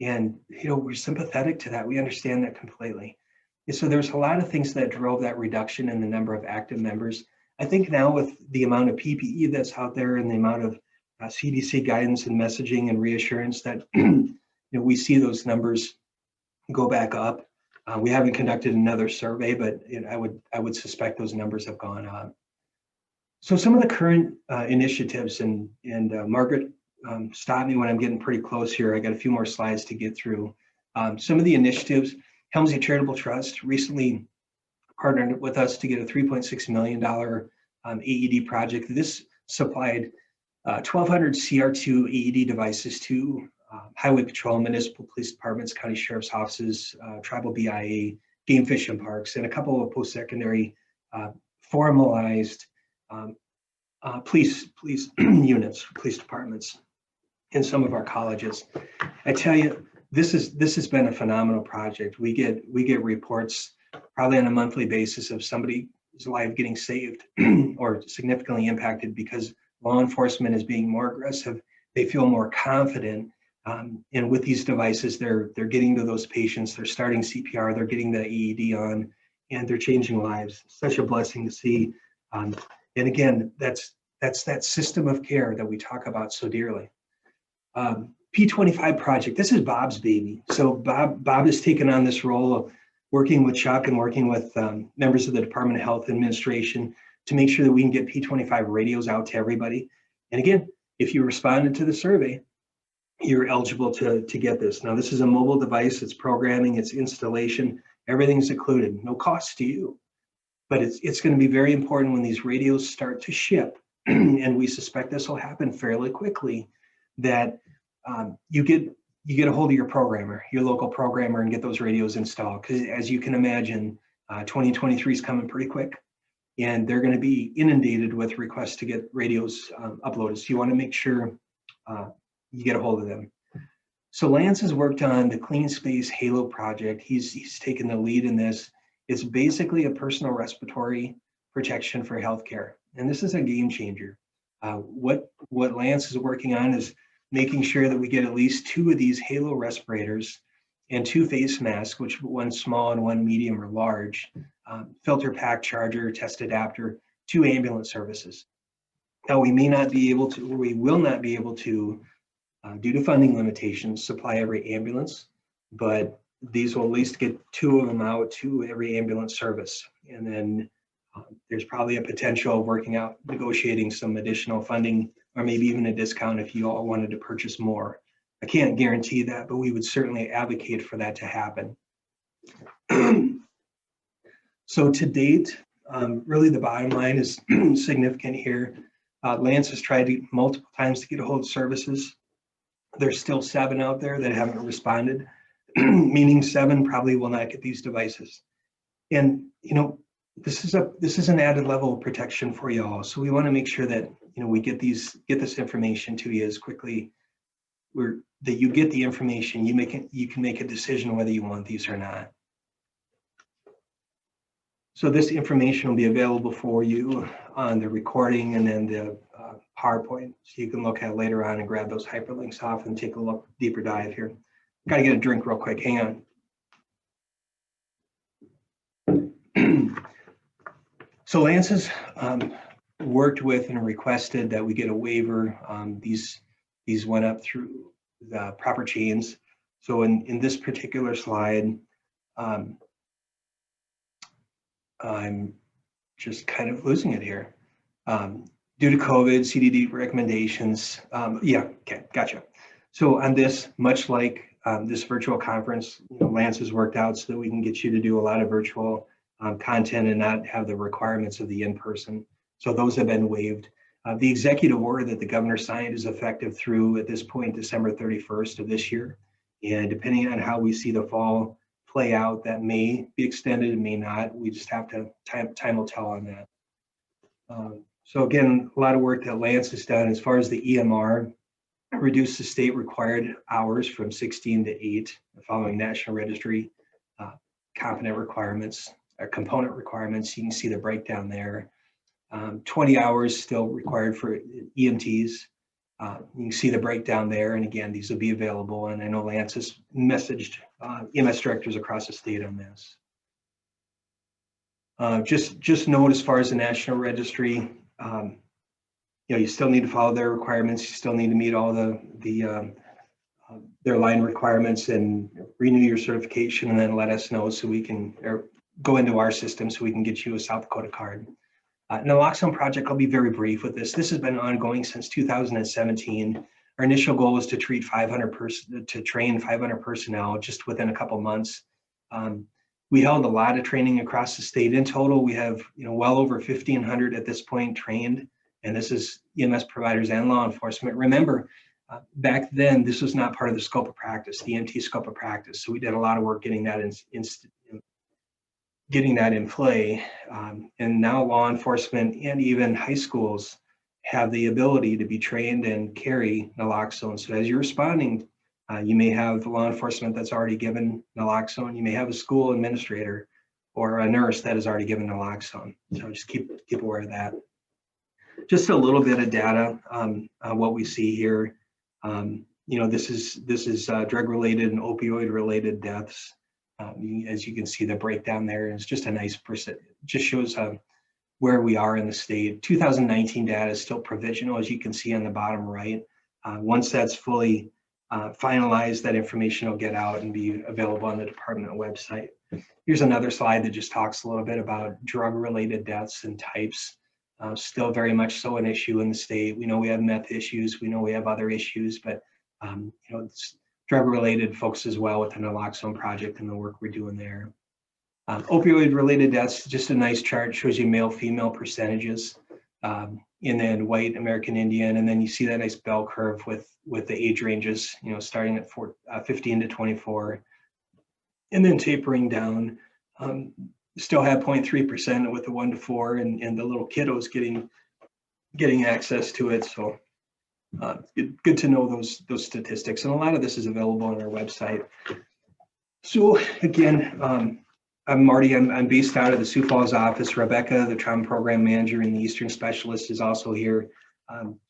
and we're sympathetic to that. We understand that completely. And so there's a lot of things that drove that reduction in the number of active members. I think now with the amount of PPE that's out there and the amount of CDC guidance and messaging and reassurance that we see those numbers go back up. We haven't conducted another survey, but I would suspect those numbers have gone up. So some of the current initiatives, and Margaret, stop me when I'm getting pretty close here. I got a few more slides to get through. Some of the initiatives, Helmsley Charitable Trust recently partnered with us to get a $3.6 million AED project. This supplied 1,200 CR2 AED devices to Highway Patrol, municipal police departments, county sheriff's offices, tribal BIA, game fish and parks, and a couple of post-secondary formalized police units, police departments in some of our colleges. I tell you, this has been a phenomenal project. We get reports probably on a monthly basis of somebody's life getting saved or significantly impacted because law enforcement is being more aggressive. They feel more confident. And with these devices, they're getting to those patients, they're starting CPR, they're getting the AED on, and they're changing lives. Such a blessing to see. And again, that's that system of care that we talk about so dearly. P25 project, this is Bob's baby. So Bob has taken on this role of working with Chuck and working with members of the Department of Health Administration to make sure that we can get P25 radios out to everybody. And again, if you responded to the survey, you're eligible to get this. Now, this is a mobile device, it's programming, it's installation, everything's included, no cost to you. But it's going to be very important when these radios start to ship, and we suspect this will happen fairly quickly, that you get a hold of your programmer, your local programmer, and get those radios installed. Because as you can imagine, 2023 is coming pretty quick, and they're going to be inundated with requests to get radios uploaded. So you want to make sure you get a hold of them. So Lance has worked on the CleanSpace Halo project. He's taken the lead in this. It's basically a personal respiratory protection for healthcare. And this is a game changer. What Lance is working on is making sure that we get at least 2 of these halo respirators and 2 face masks, which one small and one medium or large, filter pack, charger, test adapter, 2 ambulance services. Now we will not be able to, due to funding limitations, supply every ambulance, but these will at least get 2 of them out to every ambulance service. And then there's probably a potential of working out, negotiating some additional funding, or maybe even a discount if you all wanted to purchase more. I can't guarantee that, but we would certainly advocate for that to happen. So to date, really the bottom line is significant here. Lance has tried multiple times to get a hold of services. There's still 7 out there that haven't responded, meaning 7 probably will not get these devices. And this is an added level of protection for you all. So we want to make sure that we get this information to you as quickly that you get the information. You can make a decision whether you want these or not. So this information will be available for you on the recording and then the PowerPoint, so you can look at it later on and grab those hyperlinks off and take a look deeper dive here. Got to get a drink real quick. Hang on. So Lance has worked with and requested that we get a waiver. These went up through the proper chains. So in this particular slide, I'm just kind of losing it here. Due to COVID, CDD recommendations. Yeah, okay, gotcha. So on this, much like this virtual conference, Lance has worked out so that we can get you to do a lot of virtual content and not have the requirements of the in-person. So those have been waived. The executive order that the governor signed is effective through, at this point, December 31st of this year. And depending on how we see the fall play out, that may be extended, it may not. We just have to, time will tell on that. So again, a lot of work that Lance has done as far as the EMR, reduced the state required hours from 16 to 8, following National Registry component requirements. You can see the breakdown there. 20 hours still required for EMTs. You can see the breakdown there. And again, these will be available. And I know Lance has messaged EMS directors across the state on this. Just note, as far as the National Registry, you still need to follow their requirements. You still need to meet all their line requirements and renew your certification, and then let us know so we can, or go into our system so we can get you a South Dakota card. Naloxone project, I'll be very brief with this. This has been ongoing since 2017. Our initial goal was to train 500 personnel just within a couple months. We held a lot of training across the state. In total, we have well over 1,500 at this point trained, and this is EMS providers and law enforcement. Remember, back then, this was not part of the scope of practice, the EMT scope of practice. So we did a lot of work getting that in play. And now law enforcement and even high schools have the ability to be trained and carry naloxone. So as you're responding, you may have law enforcement that's already given naloxone. You may have a school administrator or a nurse that has already given naloxone. So just keep aware of that. Just a little bit of data on what we see here. This is drug-related and opioid-related deaths. As you can see, the breakdown there is just a nice percent. Just shows where we are in the state. 2019 data is still provisional, as you can see on the bottom right. Once that's fully finalized, that information will get out and be available on the department website. Here's another slide that just talks a little bit about drug-related deaths and types. Still very much so an issue in the state. We know we have meth issues. We know we have other issues, but it's drug-related folks as well with the naloxone project and the work we're doing there. Opioid-related deaths, just a nice chart, shows you male-female percentages, and then white, American Indian, and then you see that nice bell curve with the age ranges, starting at 15 to 24, and then tapering down. Still have 0.3% with the 1 to 4, and the little kiddos getting access to it. So good to know those statistics, and a lot of this is available on our website. So again, I'm Marty. I'm based out of the Sioux Falls office. Rebecca, the trauma program manager and the Eastern specialist, is also here.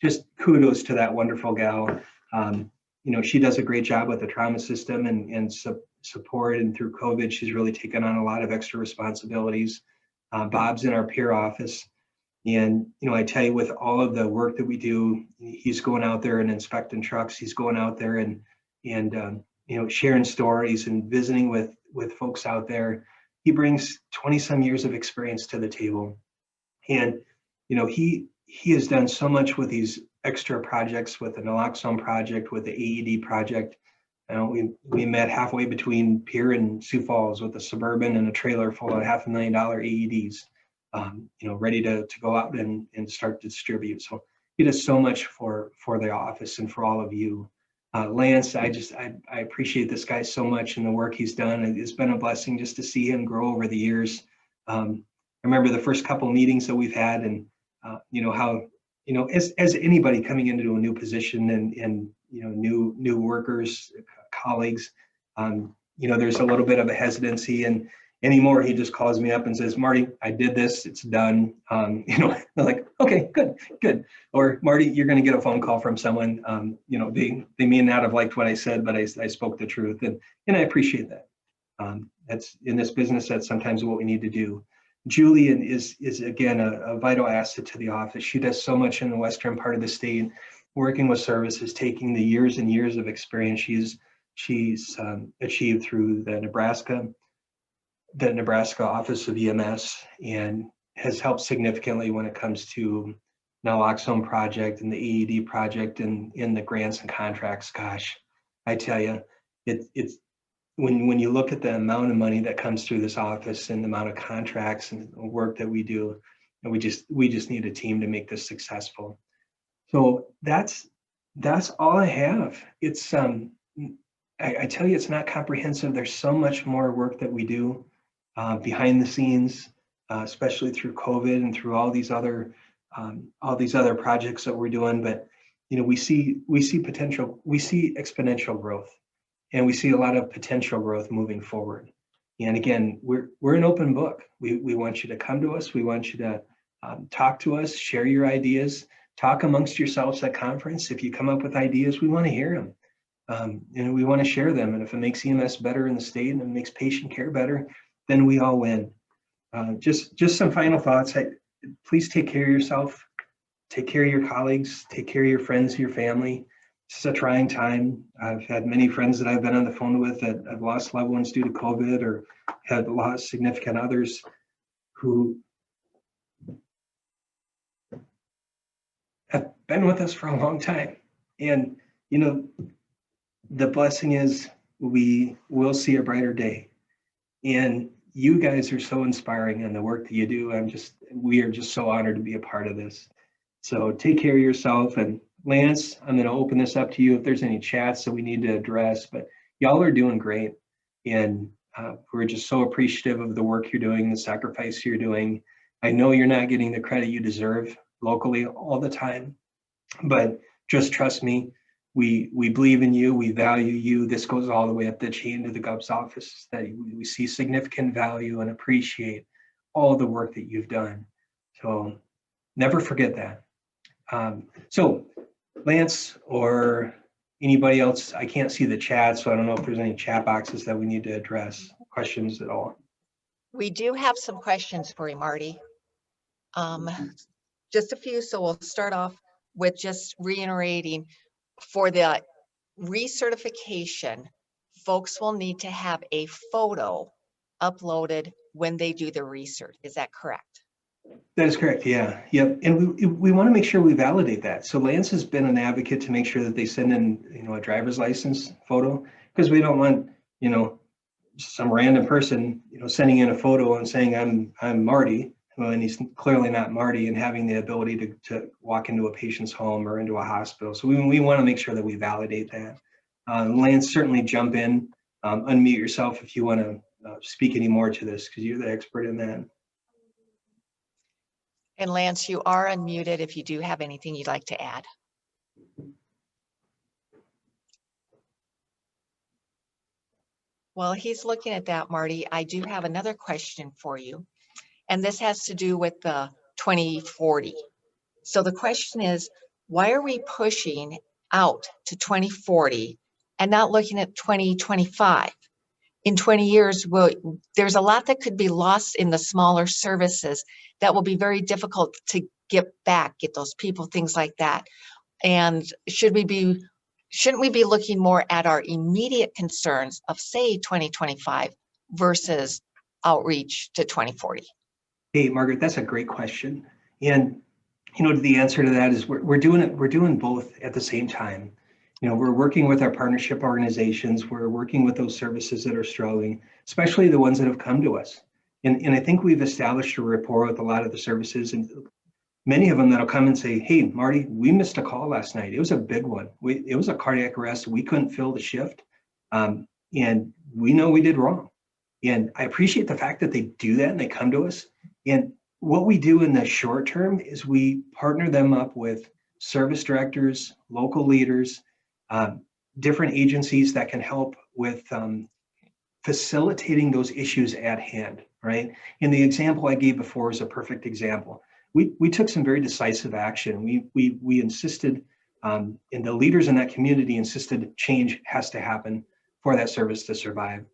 Just kudos to that wonderful gal. You know, she does a great job with the trauma system and support. And through COVID, she's really taken on a lot of extra responsibilities. Bob's in our peer office. And, you know, I tell you, with all of the work that we do, he's going out there and inspecting trucks. He's going out there and you know, sharing stories and visiting with folks out there. He brings 20 some years of experience to the table. And, you know, he has done so much with these extra projects, with the naloxone project, with the AED project. You know, we met halfway between Pierre and Sioux Falls with a Suburban and a trailer full of $500,000 AEDs, you know, ready to go out and start to distribute. So he does so much for the office and for all of you. Lance, I appreciate this guy so much and the work he's done. It's been a blessing just to see him grow over the years. I remember the first couple meetings that we've had, and you know, how, you know, as anybody coming into a new position and you know, new workers, colleagues, you know, there's a little bit of a hesitancy. And anymore, he just calls me up and says, Marty, I did this, it's done. You know, they're like, okay, good. Or Marty, you're going to get a phone call from someone. You know, they may not have liked what I said, but I spoke the truth, and I appreciate that. That's in this business. That's sometimes what we need to do. Julian is again a vital asset to the office. She does so much in the western part of the state, working with services, taking the years and years of experience she's achieved through the Nebraska Office of EMS, and has helped significantly when it comes to naloxone project and the AED project and in the grants and contracts. Gosh, I tell you, it's when you look at the amount of money that comes through this office and the amount of contracts and work that we do, and we just need a team to make this successful. So that's all I have. It's I tell you, it's not comprehensive. There's so much more work that we do behind the scenes, especially through COVID and through all these other projects that we're doing. But you know, we see potential, we see exponential growth, and we see a lot of potential growth moving forward. And again, we're an open book. We want you to come to us. We want you to talk to us, share your ideas, talk amongst yourselves at conference. If you come up with ideas, we want to hear them. And we want to share them. And if it makes EMS better in the state and it makes patient care better, then we all win. Just some final thoughts. Please take care of yourself, take care of your colleagues, take care of your friends, your family. It's a trying time. I've had many friends that I've been on the phone with that have lost loved ones due to COVID, or had lost significant others who have been with us for a long time. And, you know, the blessing is we will see a brighter day. And you guys are so inspiring in the work that you do. We are just so honored to be a part of this. So take care of yourself. And Lance, I'm going to open this up to you if there's any chats that we need to address, but y'all are doing great. And we're just so appreciative of the work you're doing, the sacrifice you're doing. I know you're not getting the credit you deserve locally all the time, but just trust me. We believe in you, we value you. This goes all the way up the chain to the GOV's office, that we see significant value and appreciate all the work that you've done. So never forget that. So Lance or anybody else, I can't see the chat, so I don't know if there's any chat boxes that we need to address, questions at all. We do have some questions for you, Marty. Just a few, so we'll start off with just reiterating. For the recertification, folks will need to have a photo uploaded when they do the recert. Is that correct? That is correct, yeah. Yep. And we want to make sure we validate that. So Lance has been an advocate to make sure that they send in, you know, a driver's license photo, because we don't want, you know, some random person, you know, sending in a photo and saying I'm Marty, and he's clearly not Marty, and having the ability to walk into a patient's home or into a hospital. So we want to make sure that we validate that. Lance, certainly jump in, unmute yourself if you want to speak any more to this, because you're the expert in that. And Lance, you are unmuted if you do have anything you'd like to add. While he's looking at that, Marty, I do have another question for you. And this has to do with the 2040. So the question is, why are we pushing out to 2040 and not looking at 2025? In 20 years, there's a lot that could be lost in the smaller services that will be very difficult to get back, get those people, things like that. And shouldn't we be looking more at our immediate concerns of, say, 2025 versus outreach to 2040? Hey, Margaret, that's a great question. And, the answer to that is we're doing both at the same time. We're working with our partnership organizations. We're working with those services that are struggling, especially the ones that have come to us. And I think we've established a rapport with a lot of the services, and many of them that'll come and say, hey, Marty, we missed a call last night. It was a big one. It was a cardiac arrest. We couldn't fill the shift. And we know we did wrong. And I appreciate the fact that they do that and they come to us. And what we do in the short term is we partner them up with service directors, local leaders, different agencies that can help with facilitating those issues at hand, right? And the example I gave before is a perfect example. We took some very decisive action. We insisted, and the leaders in that community insisted change has to happen for that service to survive.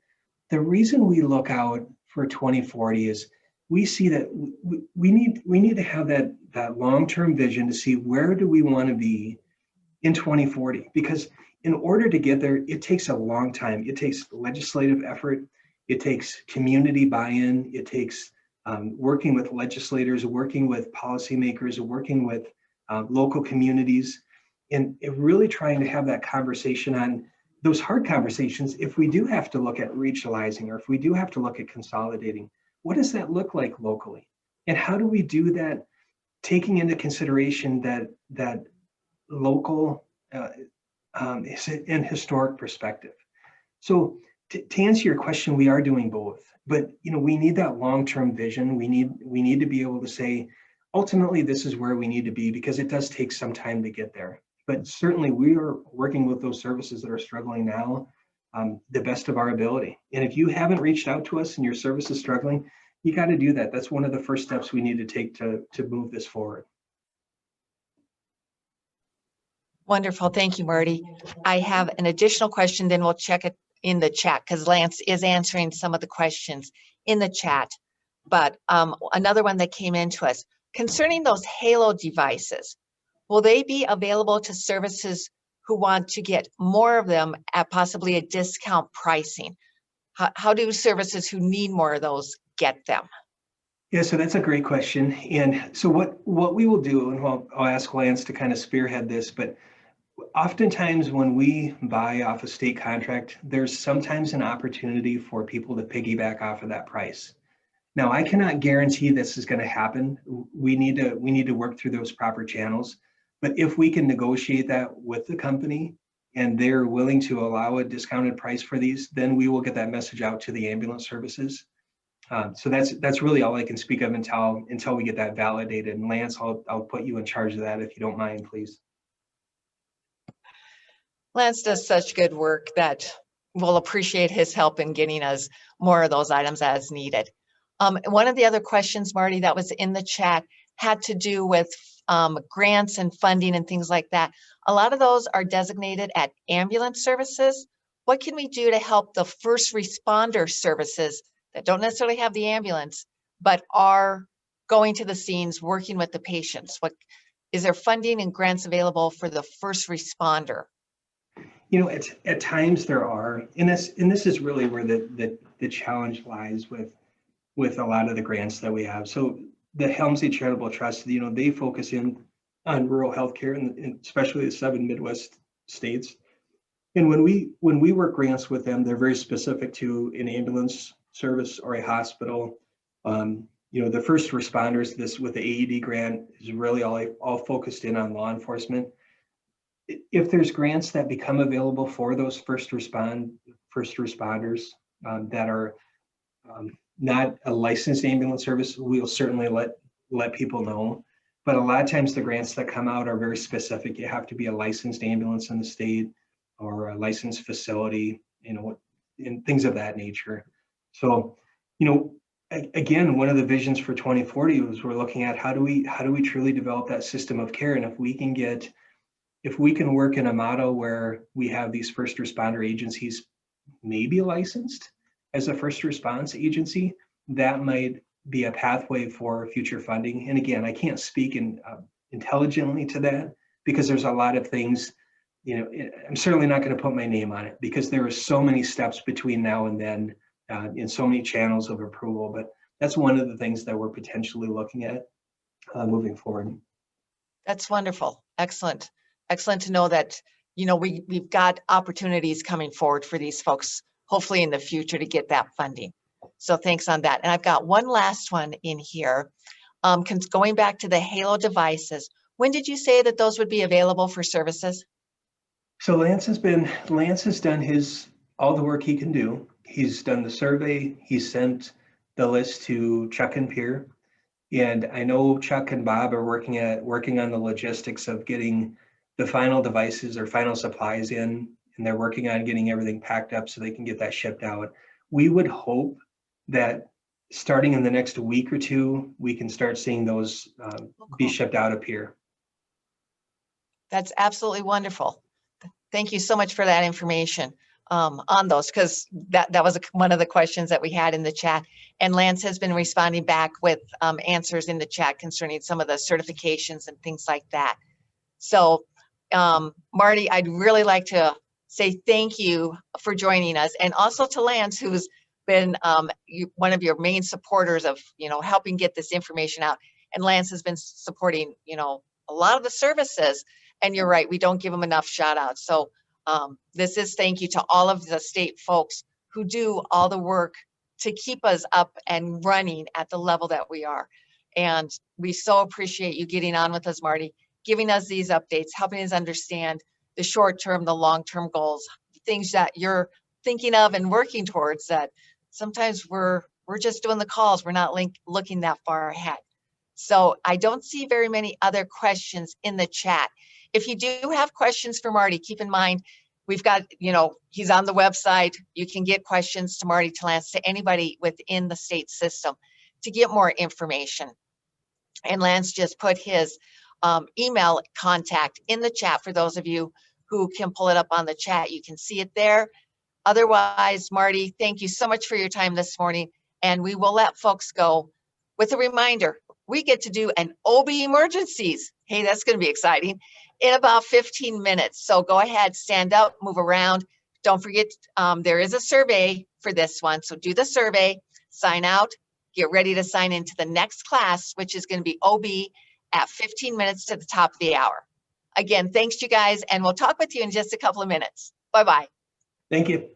The reason we look out for 2040 is we see that we need to have that long-term vision to see where do we want to be in 2040, because in order to get there, it takes a long time. It takes legislative effort. It takes community buy-in. It takes working with legislators, working with policymakers, working with local communities, and really trying to have that conversation on those hard conversations. If we do have to look at regionalizing, or if we do have to look at consolidating, what does that look like locally? And how do we do that, taking into consideration that local and historic perspective? So to answer your question, we are doing both, but we need that long-term vision. We need to be able to say, ultimately, this is where we need to be, because it does take some time to get there. But certainly we are working with those services that are struggling now, the best of our ability. And if you haven't reached out to us and your service is struggling, you got to do that. That's one of the first steps we need to take to move this forward. Wonderful. Thank you, Marty. I have an additional question, then we'll check it in the chat because Lance is answering some of the questions in the chat. But another one that came into us concerning those Halo devices, will they be available to services who want to get more of them at possibly a discount pricing? How do services who need more of those get them? Yeah, so that's a great question. And so what we will do, and I'll ask Lance to kind of spearhead this, but oftentimes when we buy off a state contract, there's sometimes an opportunity for people to piggyback off of that price. Now, I cannot guarantee this is going to happen. We need to work through those proper channels. But if we can negotiate that with the company and they're willing to allow a discounted price for these, then we will get that message out to the ambulance services. So that's really all I can speak of until we get that validated. And Lance, I'll put you in charge of that if you don't mind, please. Lance does such good work that we'll appreciate his help in getting us more of those items as needed. One of the other questions, Marty, that was in the chat had to do with grants and funding and things like that. A lot of those are designated at ambulance services. What can we do to help the first responder services that don't necessarily have the ambulance, but are going to the scenes, working with the patients? What is there funding and grants available for the first responder? At times there are, and this is really where the challenge lies with a lot of the grants that we have. So the Helmsley Charitable Trust, they focus in on rural healthcare, and especially the 7 Midwest states. And when we work grants with them, they're very specific to an ambulance service or a hospital. The first responders, this with the AED grant is really all focused in on law enforcement. If there's grants that become available for those first responders that are not a licensed ambulance service, we'll certainly let people know. But a lot of times the grants that come out are very specific. You have to be a licensed ambulance in the state or a licensed facility. and things of that nature. So, you know, again, one of the visions for 2040 was we're looking at how do we truly develop that system of care, and if we can work in a model where we have these first responder agencies maybe licensed as a first response agency, that might be a pathway for future funding. And again, I can't speak intelligently to that because there's a lot of things, you know, I'm certainly not going to put my name on it because there are so many steps between now and then in so many channels of approval. But that's one of the things that we're potentially looking at moving forward. That's wonderful. Excellent. Excellent to know that, you know, we've got opportunities coming forward for these folks, hopefully in the future, to get that funding. So thanks on that. And I've got one last one in here. Going back to the Halo devices, when did you say that those would be available for services? So Lance has done all the work he can do. He's done the survey. He sent the list to Chuck and Pierre. And I know Chuck and Bob are working on the logistics of getting the final devices or final supplies in, and they're working on getting everything packed up so they can get that shipped out. We would hope that starting in the next week or two, we can start seeing those be shipped out up here. That's absolutely wonderful. Thank you so much for that information on those, because that was one of the questions that we had in the chat. And Lance has been responding back with answers in the chat concerning some of the certifications and things like that. So Marty, I'd really like to say thank you for joining us, and also to Lance, who's been one of your main supporters of, you know, helping get this information out. And Lance has been supporting, you know, a lot of the services. And you're right, we don't give them enough shout outs. So this is thank you to all of the state folks who do all the work to keep us up and running at the level that we are. And we so appreciate you getting on with us, Marty, giving us these updates, helping us understand the short-term, the long-term goals, things that you're thinking of and working towards, that sometimes we're just doing the calls. We're not looking that far ahead. So I don't see very many other questions in the chat. If you do have questions for Marty, keep in mind, we've got, you know, he's on the website. You can get questions to Marty, to Lance, to anybody within the state system to get more information. And Lance just put his email contact in the chat for those of you who can pull it up on the chat. You can see it there. Otherwise, Marty, thank you so much for your time this morning. And we will let folks go with a reminder. We get to do an OB emergencies. Hey, that's going to be exciting, in about 15 minutes. So go ahead, stand up, move around. Don't forget, there is a survey for this one. So do the survey, sign out, get ready to sign into the next class, which is going to be OB at 15 minutes to the top of the hour. Again, thanks you guys, and we'll talk with you in just a couple of minutes. Bye-bye. Thank you.